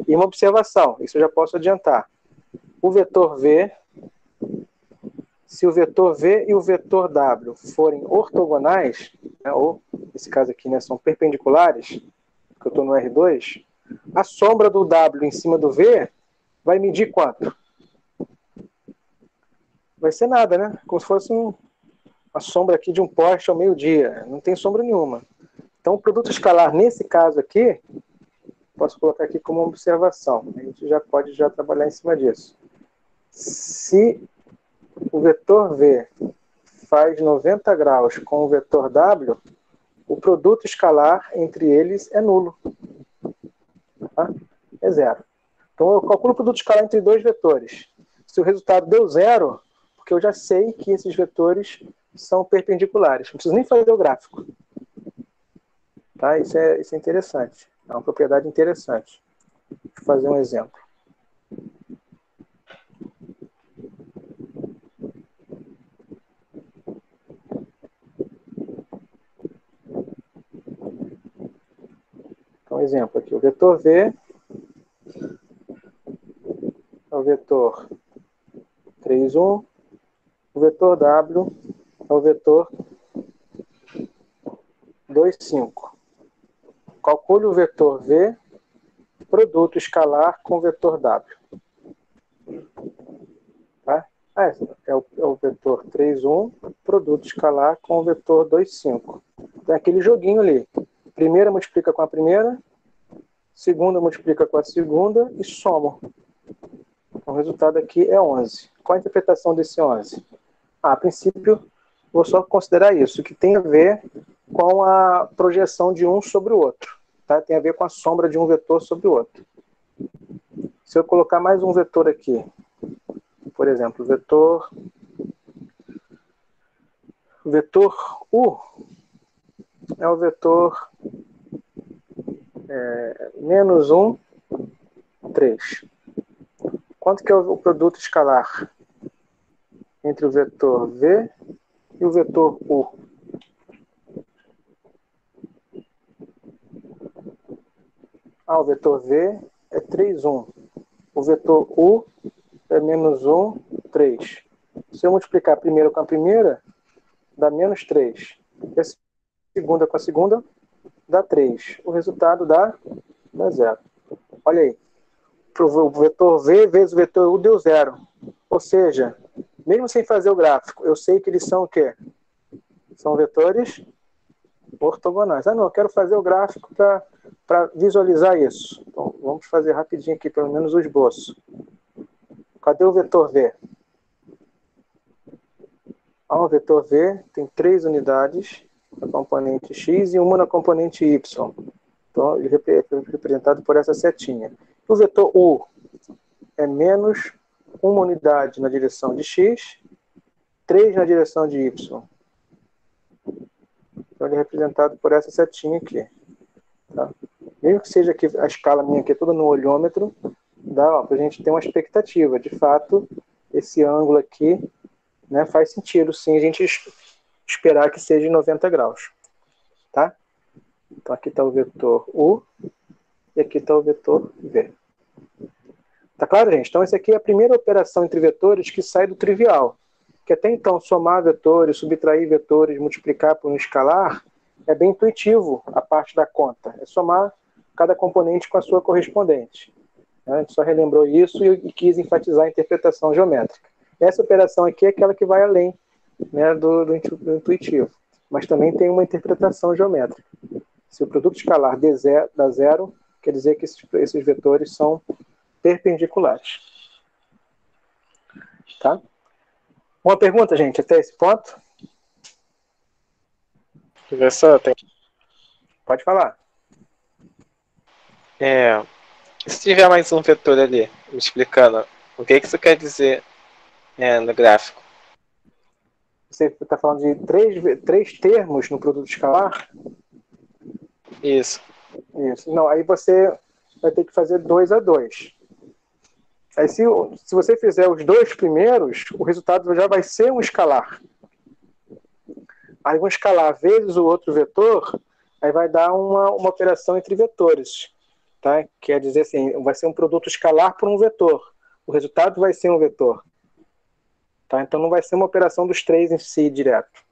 E uma observação, isso eu já posso adiantar. O vetor V, se o vetor V e o vetor W forem ortogonais, né, ou, nesse caso aqui, né, são perpendiculares, que eu estou no R2, a sombra do W em cima do V vai medir quanto? Vai ser nada, né? Como se fosse uma sombra aqui de um poste ao meio-dia. Não tem sombra nenhuma. Então, o produto escalar, nesse caso aqui, posso colocar aqui como uma observação. A gente já pode trabalhar em cima disso. Se o vetor V faz 90 graus com o vetor W, o produto escalar entre eles é nulo. Tá? É zero. Então, eu calculo o produto escalar entre dois vetores. Se o resultado deu zero, porque eu já sei que esses vetores são perpendiculares. Não preciso nem fazer o gráfico. Tá? Isso é interessante. É uma propriedade interessante. Deixa eu fazer um exemplo. Então, exemplo aqui. O vetor V é o vetor 3, 1. O vetor W é o vetor 2, 5. Calcule o vetor V, produto escalar com o vetor W. Tá? É o vetor 3, 1, produto escalar com o vetor 2, 5. Tem aquele joguinho ali. Primeira multiplica com a primeira, segunda multiplica com a segunda e somo. Então, o resultado aqui é 11. Qual a interpretação desse 11? A princípio, vou só considerar isso, que tem a ver com a projeção de um sobre o outro. Tá? Tem a ver com a sombra de um vetor sobre o outro. Se eu colocar mais um vetor aqui, por exemplo, o vetor U é o vetor menos 1, 3. Quanto que é o produto escalar entre o vetor V e o vetor U? O vetor V é 3, 1. O vetor U é menos 1, 3. Se eu multiplicar a primeira com a primeira, dá menos 3. E a segunda com a segunda, dá 3. O resultado dá 0. Olha aí. O vetor V vezes o vetor U deu 0. Ou seja, mesmo sem fazer o gráfico, eu sei que eles são o quê? São vetores ortogonais. Não, eu quero fazer o gráfico para visualizar isso. Então, vamos fazer rapidinho aqui, pelo menos o esboço. Cadê o vetor V? O vetor V tem 3 unidades na componente X e uma na componente Y. Então, ele é representado por essa setinha. O vetor U é menos uma unidade na direção de X, 3 na direção de Y. Então, ele é representado por essa setinha aqui. Tá? Mesmo que seja aqui, a escala minha aqui é toda no olhômetro, dá para a gente ter uma expectativa. De fato, esse ângulo aqui, né, faz sentido, sim, a gente esperar que seja 90 graus. Tá? Então, aqui está o vetor U e aqui está o vetor V. Tá claro, gente? Então, essa aqui é a primeira operação entre vetores que sai do trivial. Que até então, somar vetores, subtrair vetores, multiplicar por um escalar, é bem intuitivo a parte da conta. É somar cada componente com a sua correspondente. A gente só relembrou isso e quis enfatizar a interpretação geométrica. Essa operação aqui é aquela que vai além, né, do intuitivo. mas também tem uma interpretação geométrica. Se o produto escalar dá zero, quer dizer que esses vetores são perpendiculares. Tá? Uma pergunta, gente, até esse ponto? Professor, tem... Pode falar. Se tiver mais um vetor ali, me explicando o que isso quer dizer no gráfico. Você está falando de três termos no produto escalar? Isso. Isso. Não, aí você vai ter que fazer 2 a 2. Aí se você fizer os dois primeiros, o resultado já vai ser um escalar. Aí um escalar vezes o outro vetor, aí vai dar uma operação entre vetores. Tá? Quer dizer assim, vai ser um produto escalar por um vetor. O resultado vai ser um vetor. Tá? Então não vai ser uma operação dos três em si direto.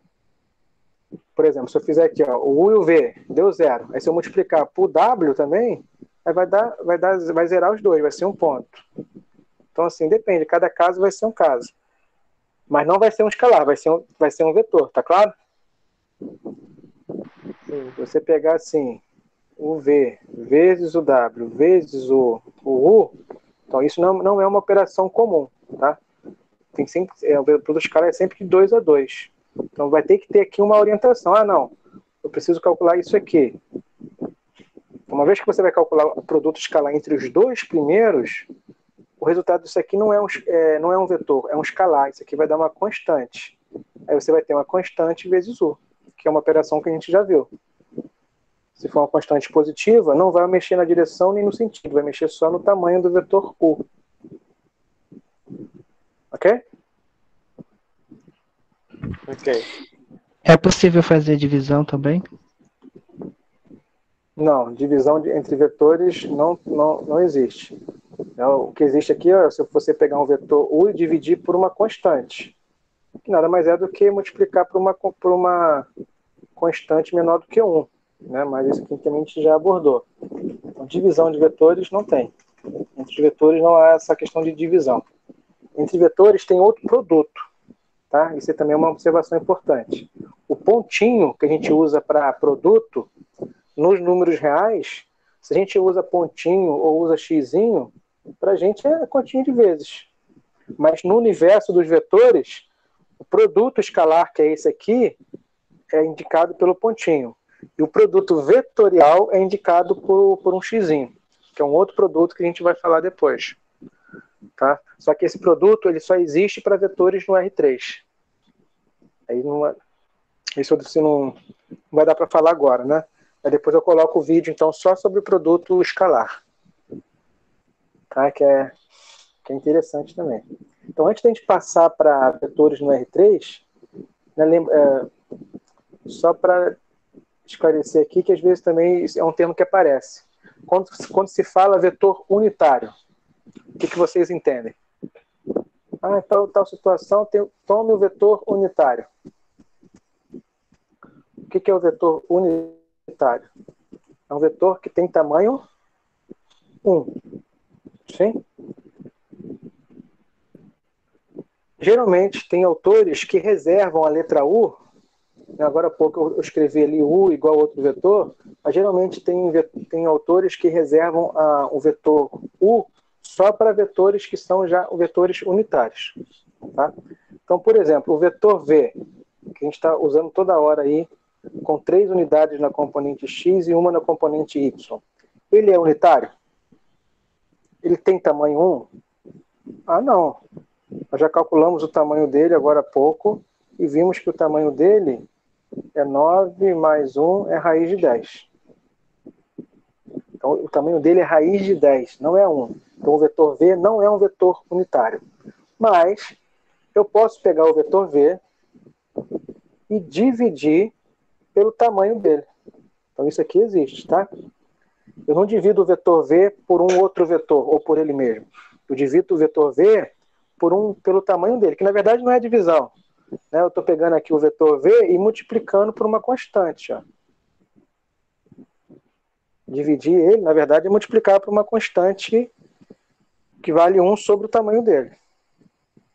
Por exemplo, se eu fizer aqui, ó, o U e o V, deu 0. Aí se eu multiplicar por W também, aí vai zerar os dois, vai ser um ponto. Então assim, depende, cada caso vai ser um caso. Mas não vai ser um escalar, vai ser um vetor, tá claro? Se você pegar assim, o V vezes o W vezes o U, então isso não é uma operação comum, tá? Tem sempre, o produto escalar é sempre de 2 a 2. Então vai ter que ter aqui uma orientação. Ah, não, eu preciso calcular isso aqui. Uma vez que você vai calcular o produto escalar entre os dois primeiros, o resultado disso aqui não é um vetor, é um escalar. Isso aqui vai dar uma constante. Aí você vai ter uma constante vezes U, que é uma operação que a gente já viu. Se for uma constante positiva, não vai mexer na direção nem no sentido, vai mexer só no tamanho do vetor U. Ok? Ok. É possível fazer divisão também? Não, divisão entre vetores não existe. O que existe aqui é se você pegar um vetor U e dividir por uma constante, que nada mais é do que multiplicar por uma constante menor do que 1. Né? Mas isso aqui também a gente já abordou. Então, divisão de vetores não tem. Entre vetores não há essa questão de divisão. Entre vetores tem outro produto. Tá? Isso também é uma observação importante. O pontinho que a gente usa para produto, nos números reais, se a gente usa pontinho ou usa xizinho, para a gente é continha de vezes. Mas no universo dos vetores, o produto escalar, que é esse aqui, é indicado pelo pontinho. E o produto vetorial é indicado por um xizinho, que é um outro produto que a gente vai falar depois. Tá? Só que esse produto ele só existe para vetores no R3. Aí isso não vai dar para falar agora, né? Aí depois eu coloco o vídeo então só sobre o produto escalar, tá? Que é interessante também. Então antes da gente passar para vetores no R3, né, só para esclarecer aqui que às vezes também é um termo que aparece. Quando se fala vetor unitário, o que vocês entendem? Ah, tal situação, tome o vetor unitário. O que é o vetor unitário? É um vetor que tem tamanho 1. Sim? Geralmente, tem autores que reservam a letra U. Agora há pouco eu escrevi ali U igual a outro vetor, mas geralmente tem autores que reservam o vetor U só para vetores que são já vetores unitários. Tá? Então, por exemplo, o vetor V, que a gente está usando toda hora aí, com 3 unidades na componente X e uma na componente Y. Ele é unitário? Ele tem tamanho 1? Ah, não. Nós já calculamos o tamanho dele agora há pouco e vimos que o tamanho dele é 9 mais 1 é raiz de 10. Então, o tamanho dele é raiz de 10, não é 1. Então, o vetor V não é um vetor unitário. Mas, eu posso pegar o vetor V e dividir pelo tamanho dele. Então, isso aqui existe, tá? Eu não divido o vetor V por um outro vetor, ou por ele mesmo. Eu divido o vetor V pelo tamanho dele, que na verdade não é divisão. Né? Eu estou pegando aqui o vetor V e multiplicando por uma constante. Ó. Dividir ele, na verdade, é multiplicar por uma constante que vale 1 sobre o tamanho dele.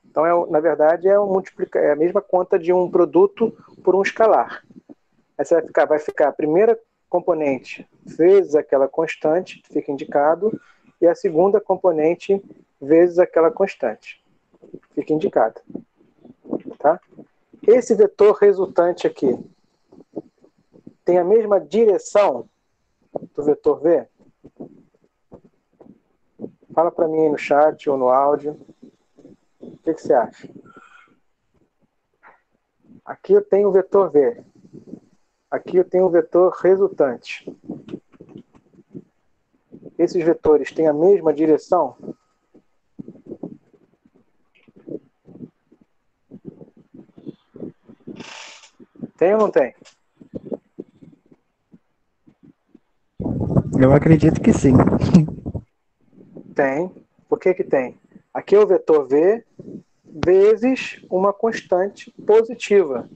Então, na verdade, é a mesma conta de um produto por um escalar. Aí você vai ficar a primeira componente vezes aquela constante, que fica indicado, e a segunda componente vezes aquela constante, fica indicado. Tá? Esse vetor resultante aqui tem a mesma direção do vetor V? Fala para mim aí no chat ou no áudio. O que você acha? Aqui eu tenho o vetor V. Aqui eu tenho o vetor resultante. Esses vetores têm a mesma direção? Tem ou não tem? Eu acredito que sim. Tem. Por que que tem? Aqui é o vetor V vezes uma constante positiva.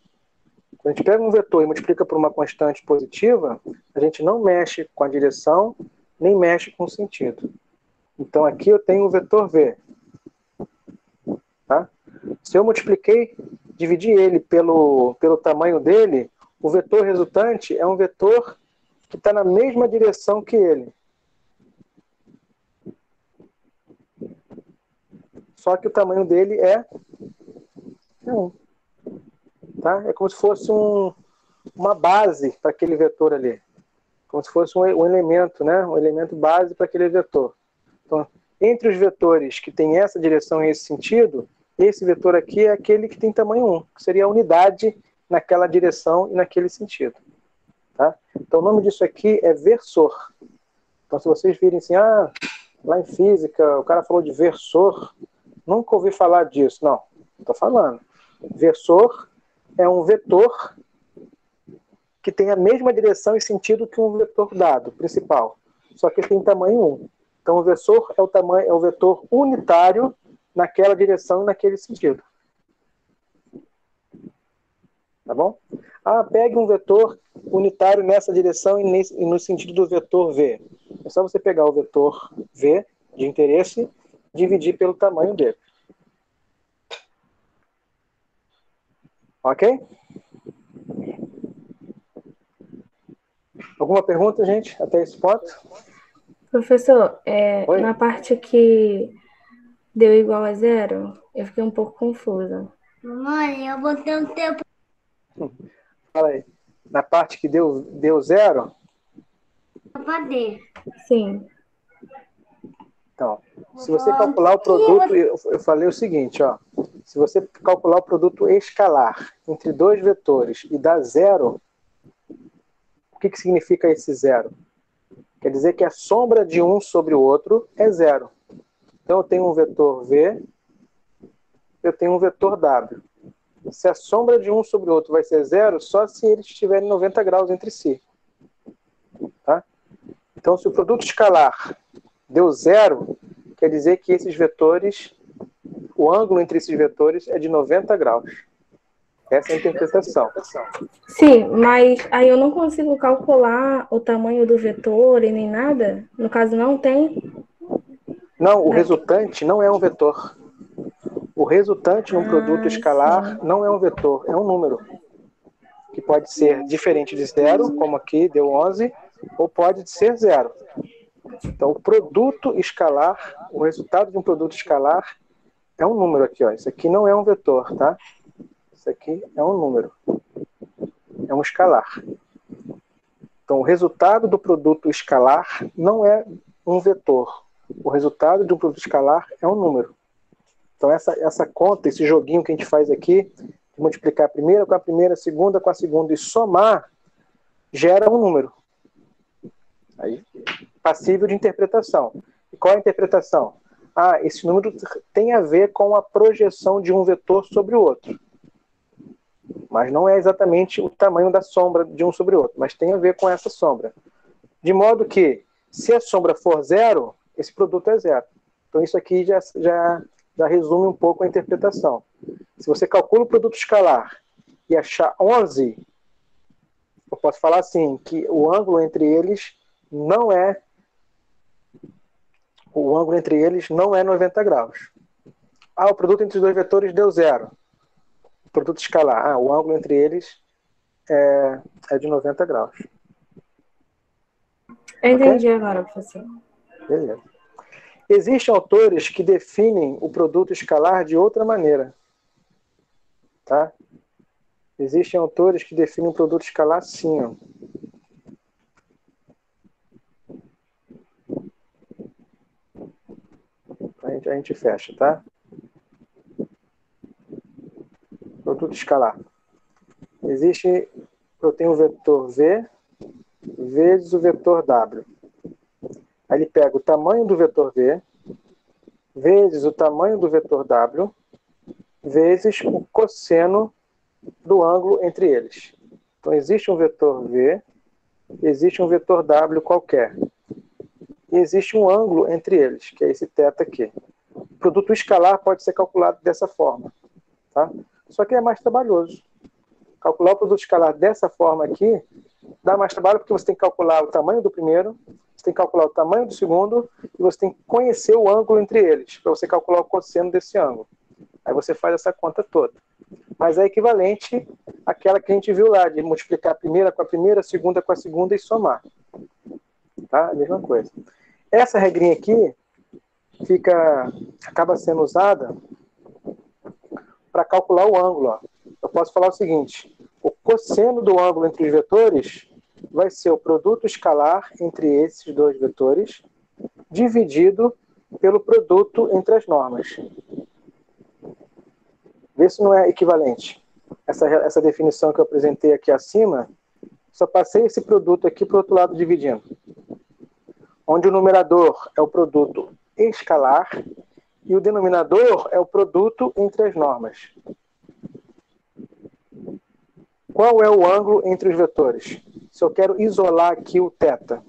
Quando a gente pega um vetor e multiplica por uma constante positiva, a gente não mexe com a direção, nem mexe com o sentido. Então aqui eu tenho o vetor V. Tá? Se eu multipliquei, dividi ele pelo tamanho dele, o vetor resultante é um vetor que está na mesma direção que ele. Só que o tamanho dele é 1. Tá? É como se fosse uma base para aquele vetor ali. Como se fosse um elemento, né? Um elemento base para aquele vetor. Então, entre os vetores que têm essa direção e esse sentido, esse vetor aqui é aquele que tem tamanho 1, que seria a unidade naquela direção e naquele sentido. Tá? Então, o nome disso aqui é versor. Então, se vocês virem assim, lá em física, o cara falou de versor, nunca ouvi falar disso. Não, estou falando. Versor é um vetor que tem a mesma direção e sentido que um vetor dado, principal. Só que ele tem tamanho 1. Então, o versor é o vetor unitário naquela direção e naquele sentido. Tá bom? Pegue um vetor unitário nessa direção e no sentido do vetor V. É só você pegar o vetor V de interesse e dividir pelo tamanho dele. Ok? Alguma pergunta, gente, até esse ponto? Professor, na parte que deu igual a 0, eu fiquei um pouco confusa. Mamãe, eu botei um tempo. Fala aí. Na parte que deu 0? Cadê? Sim. Então, se você calcular o produto, eu falei o seguinte, ó. Se você calcular o produto escalar entre dois vetores e dar 0, o que significa esse 0? Quer dizer que a sombra de um sobre o outro é 0. Então eu tenho um vetor V, eu tenho um vetor W. Se a sombra de um sobre o outro vai ser 0, só se eles estiverem 90 graus entre si. Tá? Então, se o produto escalar deu 0, quer dizer que esses vetores, o ângulo entre esses vetores é de 90 graus. Essa é a interpretação. Sim, mas aí eu não consigo calcular o tamanho do vetor e nem nada? No caso, não tem? Não, o resultante não é um vetor. O resultante num produto escalar não é um vetor, é um número. Que pode ser diferente de 0, como aqui deu 11, ou pode ser 0. Então, o produto escalar, o resultado de um produto escalar é um número aqui, ó. Isso aqui não é um vetor, tá? Isso aqui é um número. É um escalar. Então, o resultado do produto escalar não é um vetor. O resultado de um produto escalar é um número. Então, essa conta, esse joguinho que a gente faz aqui, de multiplicar a primeira com a primeira, a segunda com a segunda e somar, gera um número. Aí, passível de interpretação. E qual é a interpretação? Esse número tem a ver com a projeção de um vetor sobre o outro. Mas não é exatamente o tamanho da sombra de um sobre o outro, mas tem a ver com essa sombra. De modo que, se a sombra for 0, esse produto é 0. Então isso aqui já resume um pouco a interpretação. Se você calcula o produto escalar e achar 11, eu posso falar assim, que o ângulo entre eles não é 90 graus. O produto entre os dois vetores deu 0. Produto escalar. O ângulo entre eles é de 90 graus. Eu entendi agora, professor. Beleza. Existem autores que definem o produto escalar de outra maneira. Tá? Existem autores que definem o produto escalar assim, ó. A gente fecha, tá? Produto escalar. Eu tenho o vetor V vezes o vetor W. Aí ele pega o tamanho do vetor V vezes o tamanho do vetor W vezes o cosseno do ângulo entre eles. Então existe um vetor V, existe um vetor W qualquer. E existe um ângulo entre eles, que é esse θ aqui. O produto escalar pode ser calculado dessa forma. Tá? Só que é mais trabalhoso. Calcular o produto escalar dessa forma aqui dá mais trabalho porque você tem que calcular o tamanho do primeiro, você tem que calcular o tamanho do segundo e você tem que conhecer o ângulo entre eles, para você calcular o cosseno desse ângulo. Aí você faz essa conta toda. Mas é equivalente àquela que a gente viu lá, de multiplicar a primeira com a primeira, a segunda com a segunda e somar. Tá? A mesma coisa. Essa regrinha aqui acaba sendo usada para calcular o ângulo. Ó. Eu posso falar o seguinte: o cosseno do ângulo entre os vetores vai ser o produto escalar entre esses dois vetores dividido pelo produto entre as normas. Vê se não é equivalente. Essa definição que eu apresentei aqui acima, só passei esse produto aqui para o outro lado dividindo. Onde o numerador é o produto escalar e o denominador é o produto entre as normas. Qual é o ângulo entre os vetores? Se eu quero isolar aqui o θ.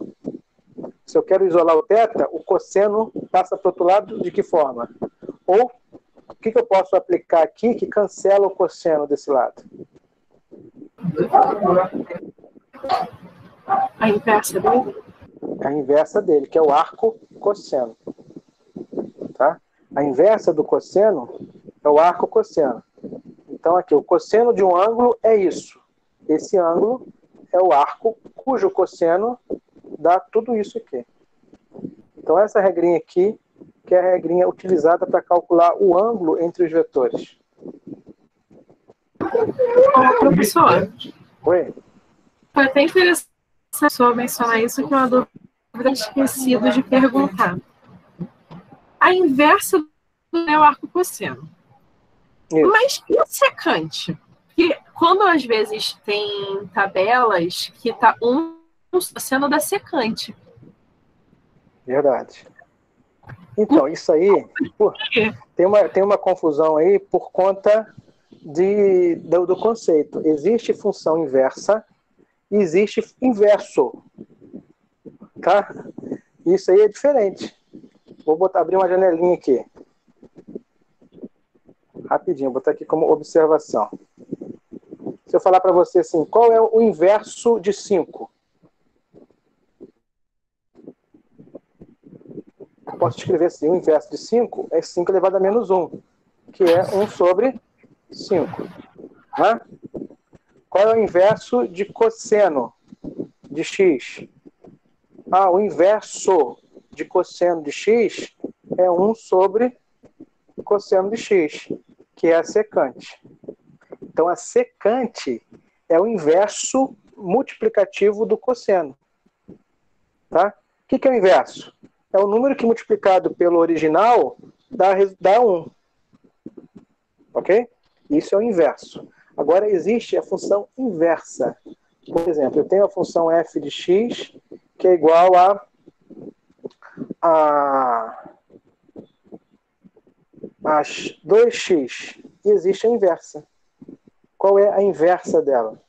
Se eu quero isolar o θ, o cosseno passa para o outro lado de que forma? Ou o que eu posso aplicar aqui que cancela o cosseno desse lado? A inversa dele? A inversa dele, que é o arco cosseno. Tá? A inversa do cosseno é o arco cosseno. Então aqui, o cosseno de um ângulo é isso. Esse ângulo é o arco cujo cosseno dá tudo isso aqui. Então essa regrinha aqui, que é a regrinha utilizada para calcular o ângulo entre os vetores. Professor, Oi? foi até interessante só mencionar isso, que é uma dúvida esquecida de perguntar. A inversa é o arco cosseno. Isso. Mas e o secante? Porque quando às vezes tem tabelas que está um cosseno da secante. Verdade. Então, isso aí tem uma confusão aí por conta do conceito. Existe função inversa e existe inverso. Tá? Isso aí é diferente. Vou abrir uma janelinha aqui. Rapidinho, vou botar aqui como observação. Se eu falar para você assim, qual é o inverso de 5? Eu posso escrever assim, o inverso de 5 é 5 elevado a menos 1, que é 1 sobre 5. Né? Qual é o inverso de cosseno de x? O inverso de cosseno de x é 1 sobre cosseno de x, que é a secante. Então, a secante é o inverso multiplicativo do cosseno. Tá? O que é o inverso? É o número que multiplicado pelo original dá 1. Ok? Isso é o inverso. Agora, existe a função inversa. Por exemplo, eu tenho a função f de x, que é igual a 2x. E existe a inversa. Qual é a inversa dela?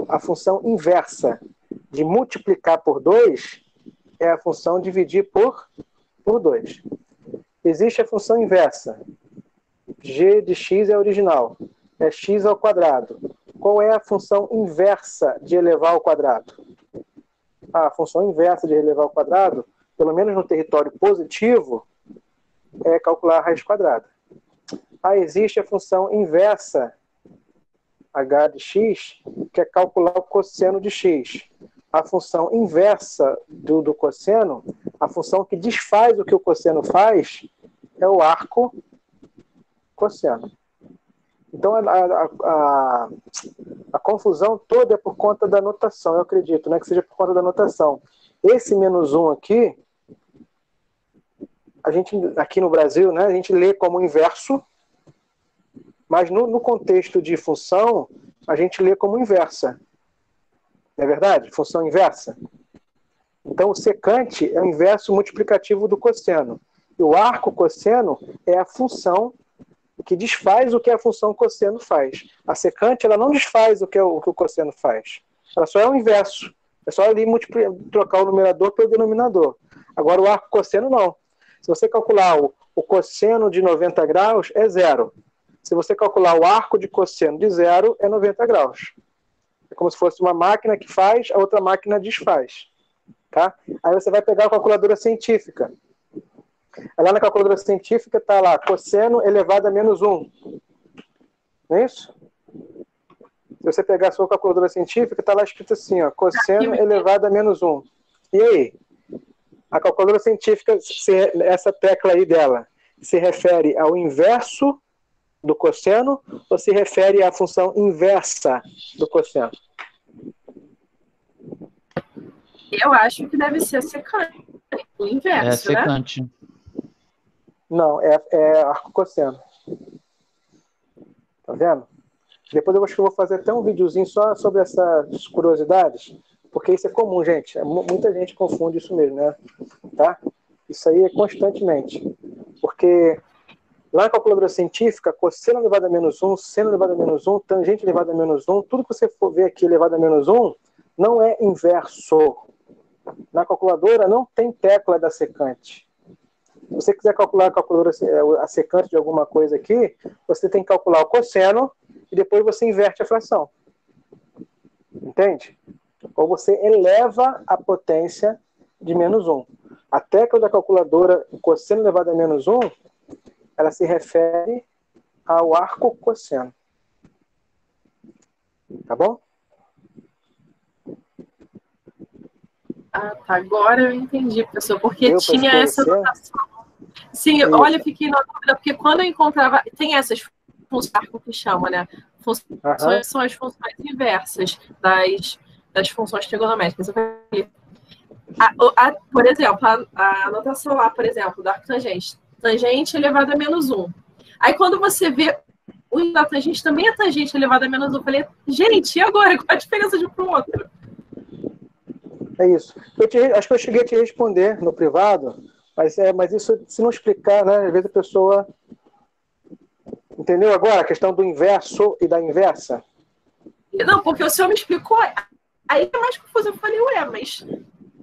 A função inversa de multiplicar por 2 é a função dividir por 2. Existe a função inversa. G de x é original. É x ao quadrado. Qual é a função inversa de elevar ao quadrado? A função inversa de elevar ao quadrado, pelo menos no território positivo, é calcular a raiz quadrada. existe a função inversa h de x, que é calcular o cosseno de x. A função inversa do cosseno, a função que desfaz o que o cosseno faz, é o arco cosseno. Então, a confusão toda é por conta da notação, eu acredito, né, que seja por conta da notação. Esse menos 1 aqui, aqui no Brasil, né, a gente lê como inverso, mas no contexto de função, a gente lê como inversa. Não é verdade? Função inversa. Então, o secante é o inverso multiplicativo do cosseno. E o arco cosseno é a função que desfaz o que a função cosseno faz. A secante, ela não desfaz o que o cosseno faz. Ela só é o inverso. É só ali trocar o numerador pelo denominador. Agora, o arco cosseno, não. Se você calcular o cosseno de 90 graus, é 0. Se você calcular o arco de cosseno de 0, é 90 graus. É como se fosse uma máquina que faz, a outra máquina desfaz. Tá? Aí você vai pegar a calculadora científica. Lá na calculadora científica está lá, cosseno elevado a menos 1. Não é isso? Se você pegar a sua calculadora científica, está lá escrito assim, ó, cosseno elevado a menos 1. E aí? A calculadora científica, essa tecla aí dela, se refere ao inverso do cosseno ou se refere à função inversa do cosseno? Eu acho que deve ser secante, o inverso, né? Secante. Não, é arco cosseno. Tá vendo? Depois eu acho que eu vou fazer até um videozinho só sobre essas curiosidades, porque isso é comum, gente. Muita gente confunde isso mesmo, né? Tá? Isso aí é constantemente. Porque lá na calculadora científica, cosseno elevado a menos 1, seno elevado a menos 1, tangente elevado a menos 1, tudo que você for ver aqui elevado a menos 1, não é inverso. Na calculadora não tem tecla da secante. Se você quiser calcular a secante de alguma coisa aqui, você tem que calcular o cosseno e depois você inverte a fração. Entende? Ou você eleva a potência de menos 1. A tecla da calculadora, cosseno elevado a menos 1, ela se refere ao arco cosseno. Tá bom? Ah, tá. Agora eu entendi, professor, porque tinha essa notação. Sim, olha, eu fiquei na dúvida, porque quando eu encontrava... Tem essas funções que chama, né? Funções são as funções inversas das funções trigonométricas. Por exemplo, a anotação lá, por exemplo, da arctangente. Tangente elevado a menos 1. Aí quando você vê o da tangente também é tangente elevado a menos 1, eu falei, gente, e agora? Qual a diferença de um para o outro? É isso. Acho que eu cheguei a te responder no privado, mas isso, se não explicar, né, às vezes a pessoa... Entendeu agora a questão do inverso e da inversa? Não, porque o senhor me explicou, aí é mais confuso. Eu falei, mas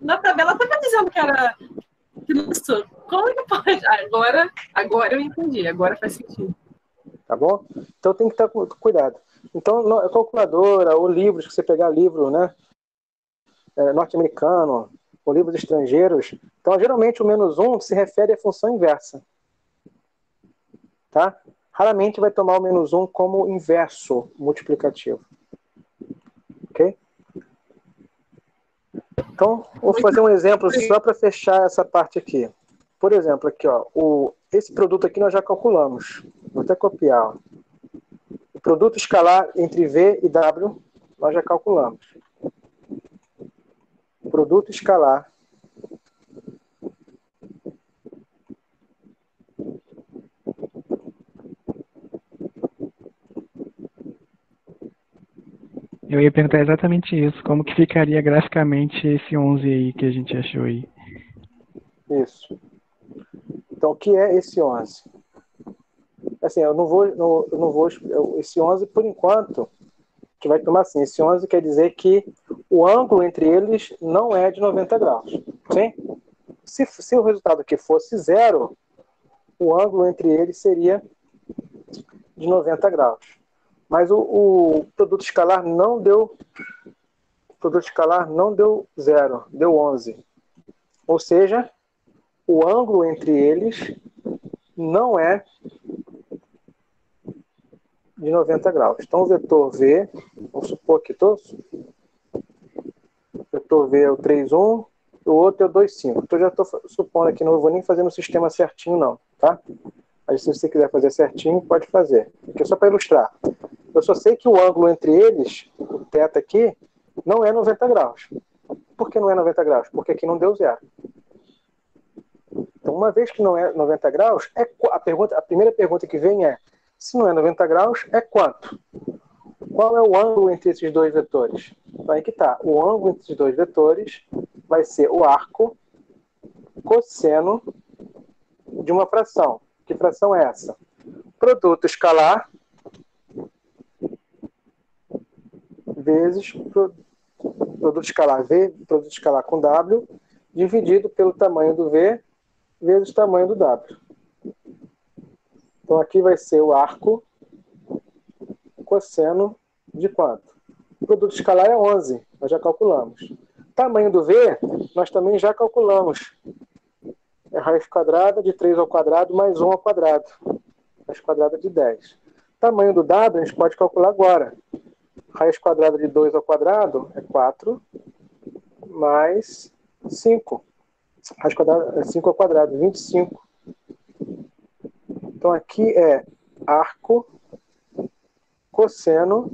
na tabela estava dizendo que era... Isso, como que pode? Agora eu entendi, agora faz sentido. Tá bom? Então tem que estar com cuidado. Então, a calculadora, ou livros, que você pegar livro, né? Norte-americano, ou livros estrangeiros. Então, geralmente, o menos 1 se refere à função inversa. Tá? Raramente vai tomar o menos 1 como inverso multiplicativo. Ok? Então, vou fazer um exemplo só para fechar essa parte aqui. Por exemplo, aqui, ó, esse produto aqui nós já calculamos. Vou até copiar. Ó. O produto escalar entre V e W, nós já calculamos. Produto escalar Eu ia perguntar exatamente isso, como que ficaria graficamente esse 11 aí que a gente achou aí. Isso. Então, o que é esse 11? Assim, eu não vou esse 11, por enquanto, que vai tomar assim, esse 11 quer dizer que o ângulo entre eles não é de 90 graus. Sim? Se o resultado aqui fosse 0, o ângulo entre eles seria de 90 graus. Mas o produto escalar não deu 0, deu 11. Ou seja, o ângulo entre eles não é de 90 graus. Então, o vetor V, vamos supor que o vetor V é o 3, 1, o outro é o 2, 5. Então, já estou supondo aqui, não vou nem fazer no sistema certinho, não, tá? Mas se você quiser fazer certinho, pode fazer. Aqui é só para ilustrar. Eu só sei que o ângulo entre eles, o θ aqui, não é 90 graus. Por que não é 90 graus? Porque aqui não deu zero. Então, uma vez que não é 90 graus, a primeira pergunta que vem é, se não é 90 graus, é quanto? Qual é o ângulo entre esses dois vetores? Então, aí que está. O ângulo entre esses dois vetores vai ser o arco cosseno de uma fração. Que fração é essa? Produto escalar vezes produto escalar V, produto escalar com W, dividido pelo tamanho do V vezes o tamanho do W. Então, aqui vai ser o arco cosseno de quanto? O produto escalar é 11, nós já calculamos. Tamanho do V, nós também já calculamos. É raiz quadrada de 3 ao quadrado mais 1 ao quadrado. Raiz quadrada de 10. Tamanho do W, a gente pode calcular agora. Raiz quadrada de 2 ao quadrado é 4, mais 5. Raiz quadrada é 5 ao quadrado, 25. Então, aqui é arco cosseno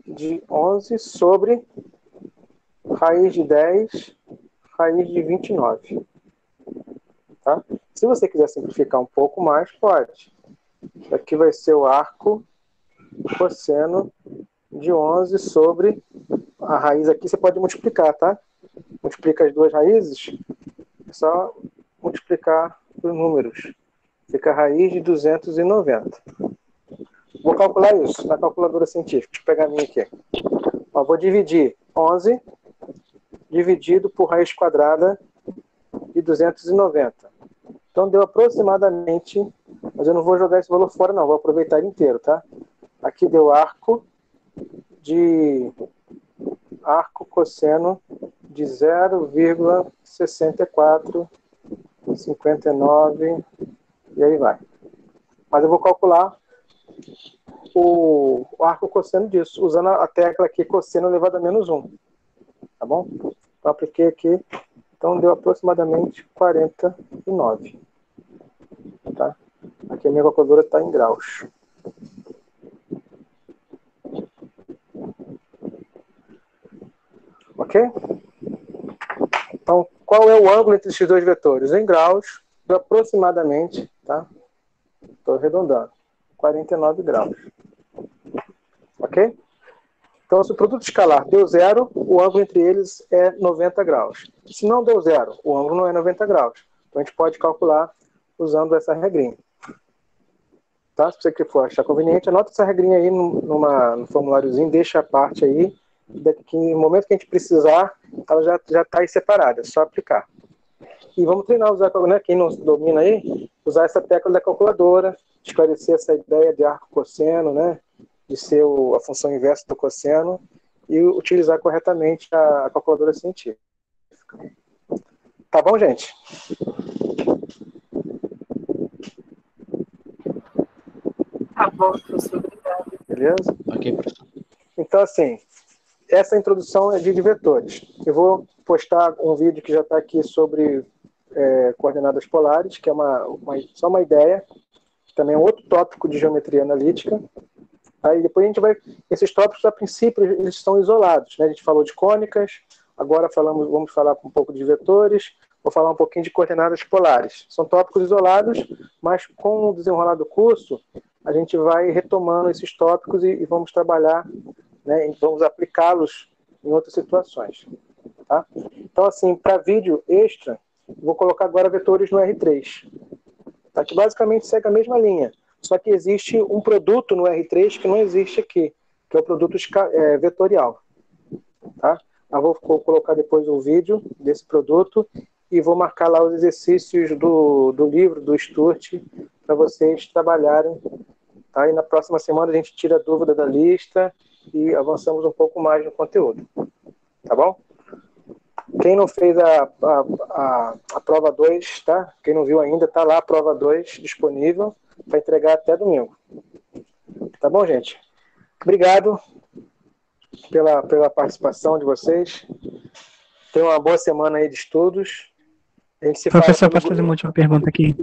de 11 sobre raiz de 10, raiz de 29. Tá? Se você quiser simplificar um pouco mais, pode. Aqui vai ser o arco cosseno de 11 sobre a raiz aqui, você pode multiplicar, tá? Multiplica as duas raízes, é só multiplicar os números. Fica a raiz de 290. Vou calcular isso na calculadora científica. Deixa eu pegar a minha aqui. Ó, vou dividir 11 dividido por raiz quadrada de 290. Então deu aproximadamente, mas eu não vou jogar esse valor fora não, vou aproveitar ele inteiro, tá? Aqui deu arco cosseno de 0,6459 e aí vai. Mas eu vou calcular o arco cosseno disso, usando a tecla aqui cosseno elevado a menos 1. Tá bom? Então apliquei aqui, então deu aproximadamente 49. Tá? Aqui a minha calculadora está em graus. Ok? Então, qual é o ângulo entre esses dois vetores? Em graus, aproximadamente, tá? Estou arredondando, 49 graus. Ok? Então, se o produto escalar deu zero, o ângulo entre eles é 90 graus. Se não deu zero, o ângulo não é 90 graus. Então, a gente pode calcular usando essa regrinha. Tá? Se você for achar conveniente, anota essa regrinha aí no formuláriozinho, deixa a parte aí, que no momento que a gente precisar, ela já está aí separada, é só aplicar. E vamos treinar, usar, né, quem não domina aí, usar essa tecla da calculadora, esclarecer essa ideia de arco cosseno, né, de ser a função inversa do cosseno, e utilizar corretamente a calculadora científica. Tá bom, gente? Tá bom, professor, obrigada. Beleza? Ok, professor. Então, assim, essa introdução é de vetores. Eu vou postar um vídeo que já está aqui sobre coordenadas polares, que é só uma ideia, também é um outro tópico de geometria analítica. Aí depois a gente vai... Esses tópicos, a princípio, eles estão isolados, né? A gente falou de cônicas, agora vamos falar um pouco de vetores, vou falar um pouquinho de coordenadas polares. São tópicos isolados, mas com o desenrolar do curso, a gente vai retomando esses tópicos e vamos trabalhar, né? Vamos aplicá-los em outras situações. Tá? Então, assim, para vídeo extra, vou colocar agora vetores no R3. Tá? Que basicamente segue a mesma linha. Só que existe um produto no R3 que não existe aqui, que é o produto vetorial. Tá? Eu vou colocar depois um vídeo desse produto e vou marcar lá os exercícios do livro, do Sturt, para vocês trabalharem. Tá? E na próxima semana a gente tira a dúvida da lista e avançamos um pouco mais no conteúdo. Tá bom? Quem não fez a prova 2, tá? Quem não viu ainda, tá lá a prova 2 disponível para entregar até domingo. Tá bom, gente? Obrigado pela participação de vocês. Tenham uma boa semana aí de estudos. A gente se Professor, fala posso fazer uma última pergunta aqui?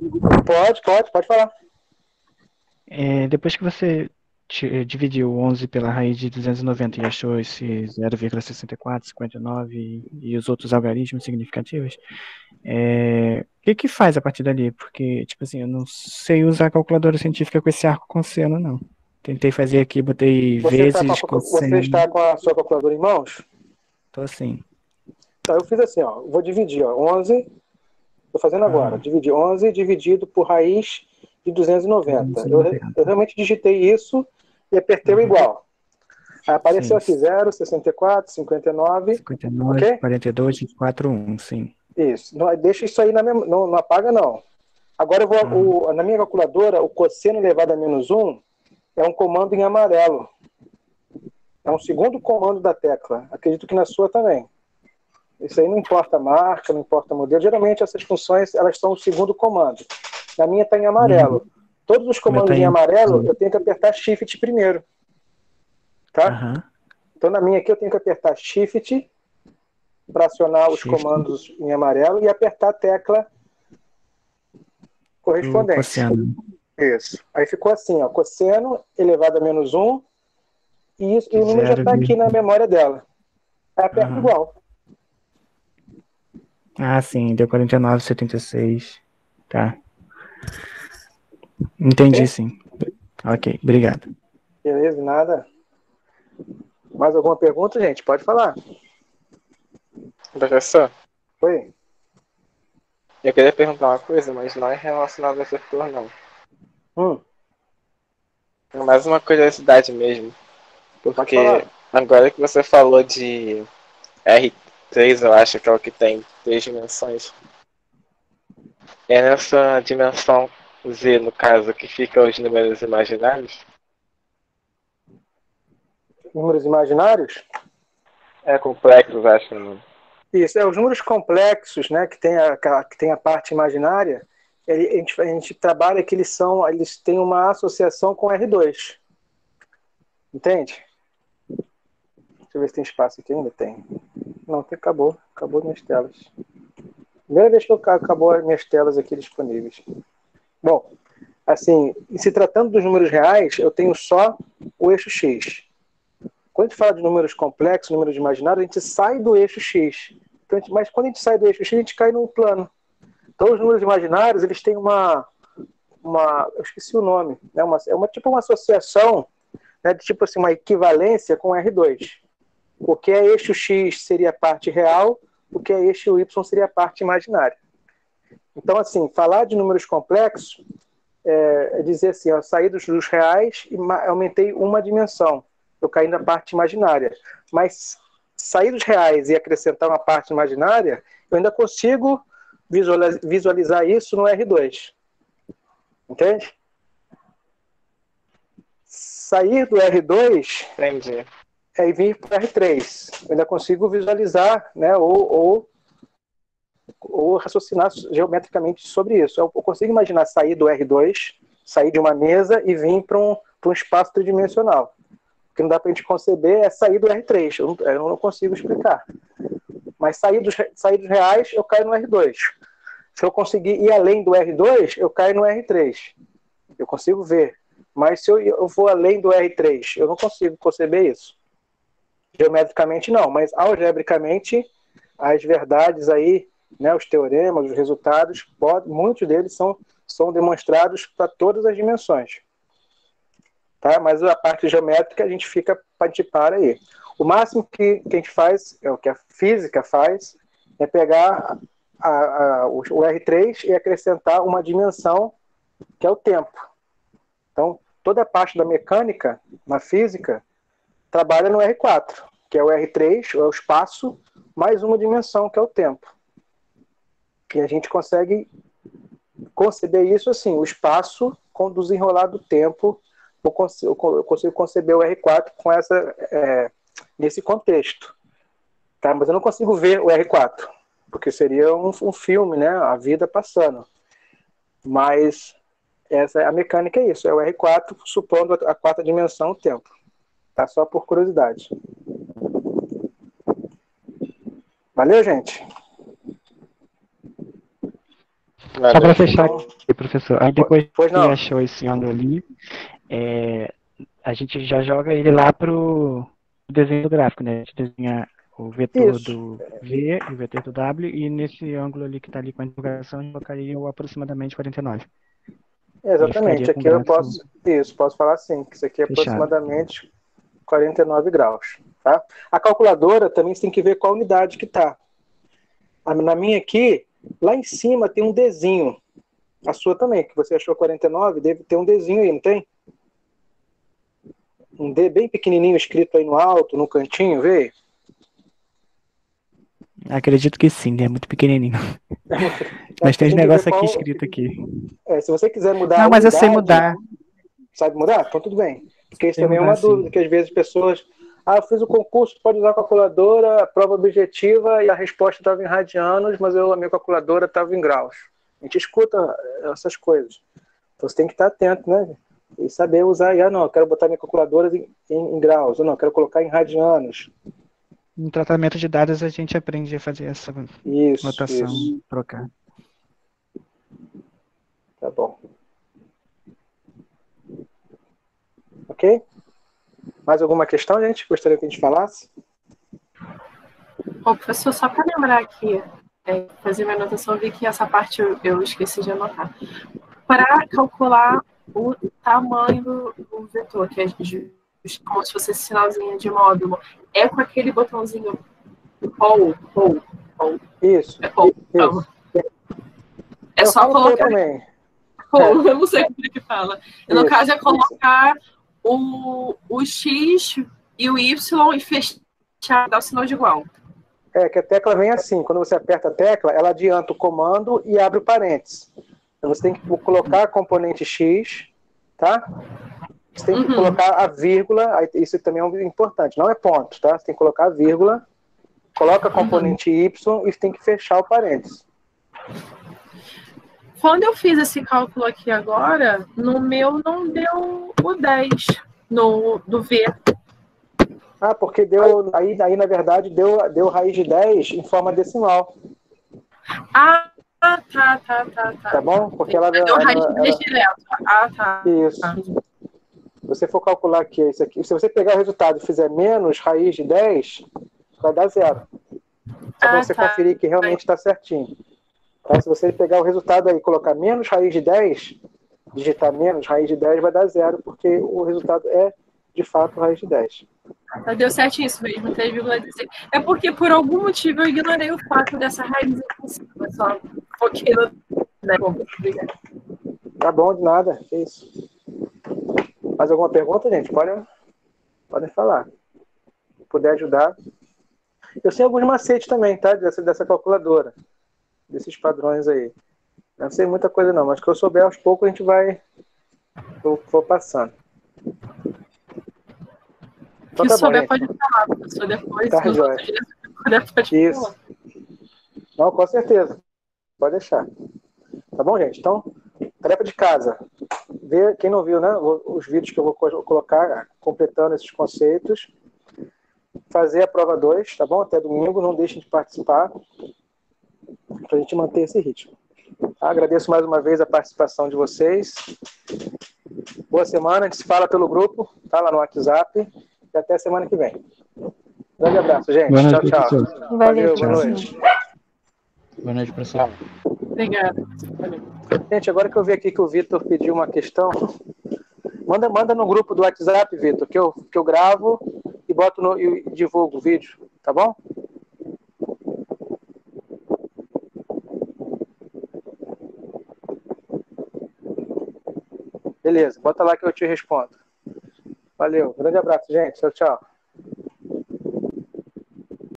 Pode falar. Depois que você dividiu 11 pela raiz de 290 e achou esse 0,64, 59 e os outros algarismos significativos, o que faz a partir dali? Porque, tipo assim, eu não sei usar a calculadora científica com esse arco com seno, não. Tentei fazer aqui, botei Você vezes você está com a sua calculadora em mãos? Tô assim. Então, eu fiz assim, ó. Vou dividir, ó. 11. Tô fazendo agora. Dividir 11 dividido por raiz de 290. Eu realmente digitei isso e apertei o igual. Aí apareceu aqui 0, 64, 59. 59, ok? 42, 24, 1, sim. Isso. Não, deixa isso aí, não apaga, não. Agora, na minha calculadora, o cosseno elevado a menos 1 é um comando em amarelo. É um segundo comando da tecla. Acredito que na sua também. Isso aí não importa a marca, não importa o modelo. Geralmente essas funções elas estão no segundo comando. Na minha está em amarelo. Todos os comandos em amarelo eu tenho que apertar Shift primeiro. Tá? Então na minha aqui eu tenho que apertar Shift para acionar os comandos em amarelo e apertar a tecla correspondente. Isso. Aí ficou assim, ó, cosseno elevado a menos 1 e o número já está aqui na memória dela. Aí aperta igual. Ah, sim, deu 49,76. Tá. Entendi, sim. Ok, obrigado. Beleza, nada. Mais alguma pergunta, gente? Pode falar. Professor? Oi. Eu queria perguntar uma coisa, mas não é relacionado ao setor, não. É mais uma curiosidade mesmo. Porque agora que você falou de R3, eu acho que é o que tem 3 dimensões. É nessa dimensão Z, no caso, que ficam os números imaginários? Números imaginários? Complexos, acho. Não. Isso, os números complexos, né, que tem a parte imaginária, a gente trabalha que eles têm uma associação com R2. Entende? Deixa eu ver se tem espaço aqui, ainda tem. Não, acabou minhas telas. Primeira vez que acabou as minhas telas aqui disponíveis. Bom, assim, se tratando dos números reais, eu tenho só o eixo X. Quando a gente fala de números complexos, números imaginários, a gente sai do eixo X. Então, mas quando a gente sai do eixo X, a gente cai num plano. Então, os números imaginários, eles têm eu esqueci o nome, né? Tipo uma associação, né? De tipo assim, uma equivalência com R2. O que é eixo X seria a parte real, o que é eixo Y seria a parte imaginária. Então, assim, falar de números complexos é dizer assim, eu saí dos reais e aumentei uma dimensão. Eu caí na parte imaginária. Mas sair dos reais e acrescentar uma parte imaginária, eu ainda consigo visualizar isso no R2. Entende? Sair do R2 e vir para o R3. Eu ainda consigo visualizar, né, ou raciocinar geometricamente sobre isso. Eu consigo imaginar sair do R2, sair de uma mesa e vir para um espaço tridimensional. O que não dá para a gente conceber é sair do R3. Eu não consigo explicar. Mas sair dos reais, eu caio no R2. Se eu conseguir ir além do R2, eu caio no R3. Eu consigo ver. Mas se eu vou além do R3, eu não consigo conceber isso. Geometricamente, não. Mas algebricamente, as verdades aí, né, os teoremas, os resultados, muitos deles são demonstrados para todas as dimensões. Tá? Mas a parte geométrica a gente fica para aí. O máximo que a gente faz, o que a física faz, é pegar o R3 e acrescentar uma dimensão que é o tempo. Então, toda a parte da mecânica, na física, trabalha no R4, que é o R3, é o espaço, mais uma dimensão, que é o tempo. E a gente consegue conceber isso assim, o espaço com o desenrolar do tempo. Eu consigo conceber o R4 com nesse contexto. Tá? Mas eu não consigo ver o R4, porque seria um filme, né? A vida passando. Mas Essa é a mecânica, é isso. É o R4 supondo a quarta dimensão, o tempo. Tá? Só por curiosidade. Valeu, gente? Só para fechar aqui, professor. Aí depois que não. achou esse ângulo ali, a gente já joga ele lá pro desenho gráfico, né? A gente desenha o vetor do V e o vetor do W, e nesse ângulo ali que está ali com a interrogação, a gente colocaria o aproximadamente 49. Exatamente. Aqui eu posso falar assim, que isso aqui é fechado. aproximadamente 49 graus. Tá? A calculadora também você tem que ver qual unidade que está. Na minha aqui, lá em cima tem um Dzinho. A sua também, que você achou 49, deve ter um Dzinho aí, não tem? Um D bem pequenininho escrito aí no alto, no cantinho, vê? Acredito que sim, é muito pequenininho. Mas tem uns negócios aqui escrito aqui. Se você quiser mudar não, mas eu sei mudar. Sabe mudar? Então tudo bem. Porque isso também é uma dúvida, que às vezes pessoas... eu fiz o concurso, pode usar a calculadora, a prova objetiva, e a resposta estava em radianos, mas a minha calculadora estava em graus. A gente escuta essas coisas. Então você tem que estar atento, né? E saber usar. Não, eu quero botar minha calculadora em graus. Ou não, eu quero colocar em radianos. No tratamento de dados a gente aprende a fazer essa notação, trocar. Tá bom. Ok? Mais alguma questão, gente? Gostaria que a gente falasse? Professor, só para lembrar aqui, fazer minha anotação, vi que essa parte eu esqueci de anotar. Para calcular o tamanho do vetor, que é como se fosse esse sinalzinho de módulo, é com aquele botãozinho Roll. Isso. Isso. É só colocar. Também. Eu não sei como é que fala. No caso, é colocar o X e o Y e fechar, dar o sinal de igual. Que a tecla vem assim. Quando você aperta a tecla, ela adianta o comando e abre o parênteses. Então você tem que colocar a componente X, tá? Você tem que colocar a vírgula, isso também é importante, não é ponto, tá? Você tem que colocar a vírgula, coloca a componente Y e tem que fechar o parênteses. Quando eu fiz esse cálculo aqui agora, no meu não deu o 10 do V. Porque deu, aí na verdade deu raiz de 10 em forma decimal. Tá. Tá bom? Porque ela deu raiz de 10 direto. Tá. Isso. Se você for calcular aqui, isso aqui, se você pegar o resultado e fizer menos raiz de 10, vai dar 0. Só para você conferir que realmente está certinho. Tá? Se você pegar o resultado aí e colocar menos raiz de 10, digitar menos raiz de 10, vai dar 0, porque o resultado é, de fato, raiz de 10. Deu certo isso mesmo, 3,16. É porque, por algum motivo, eu ignorei o fato dessa raiz aqui em cima. Só foquei no... Tá bom, de nada. Que isso. Mais alguma pergunta, gente? Podem falar. Se puder ajudar. Eu sei alguns macetes também, tá? Dessa calculadora. Desses padrões aí. Não sei muita coisa não, mas que eu souber aos poucos a gente vai... Vou passando. Então, se souber, pode falar, professor, depois. Tá, joia. Isso. Não, com certeza. Pode deixar. Tá bom, gente? Então, tarefa de casa. Ver, quem não viu, né? Os vídeos que eu vou colocar completando esses conceitos. Fazer a prova 2, tá bom? Até domingo. Não deixem de participar. Pra gente manter esse ritmo. Tá? Agradeço mais uma vez a participação de vocês. Boa semana. A gente se fala pelo grupo, tá? Lá no WhatsApp. E até semana que vem. Grande abraço, gente. Boa noite, tchau. professor. Valeu, boa noite. Boa noite, professor. Obrigada. Gente, agora que eu vi aqui que o Vitor pediu uma questão, manda no grupo do WhatsApp, Vitor, que eu gravo e boto e divulgo o vídeo, tá bom? Beleza, bota lá que eu te respondo. Valeu, grande abraço, gente. Tchau, tchau.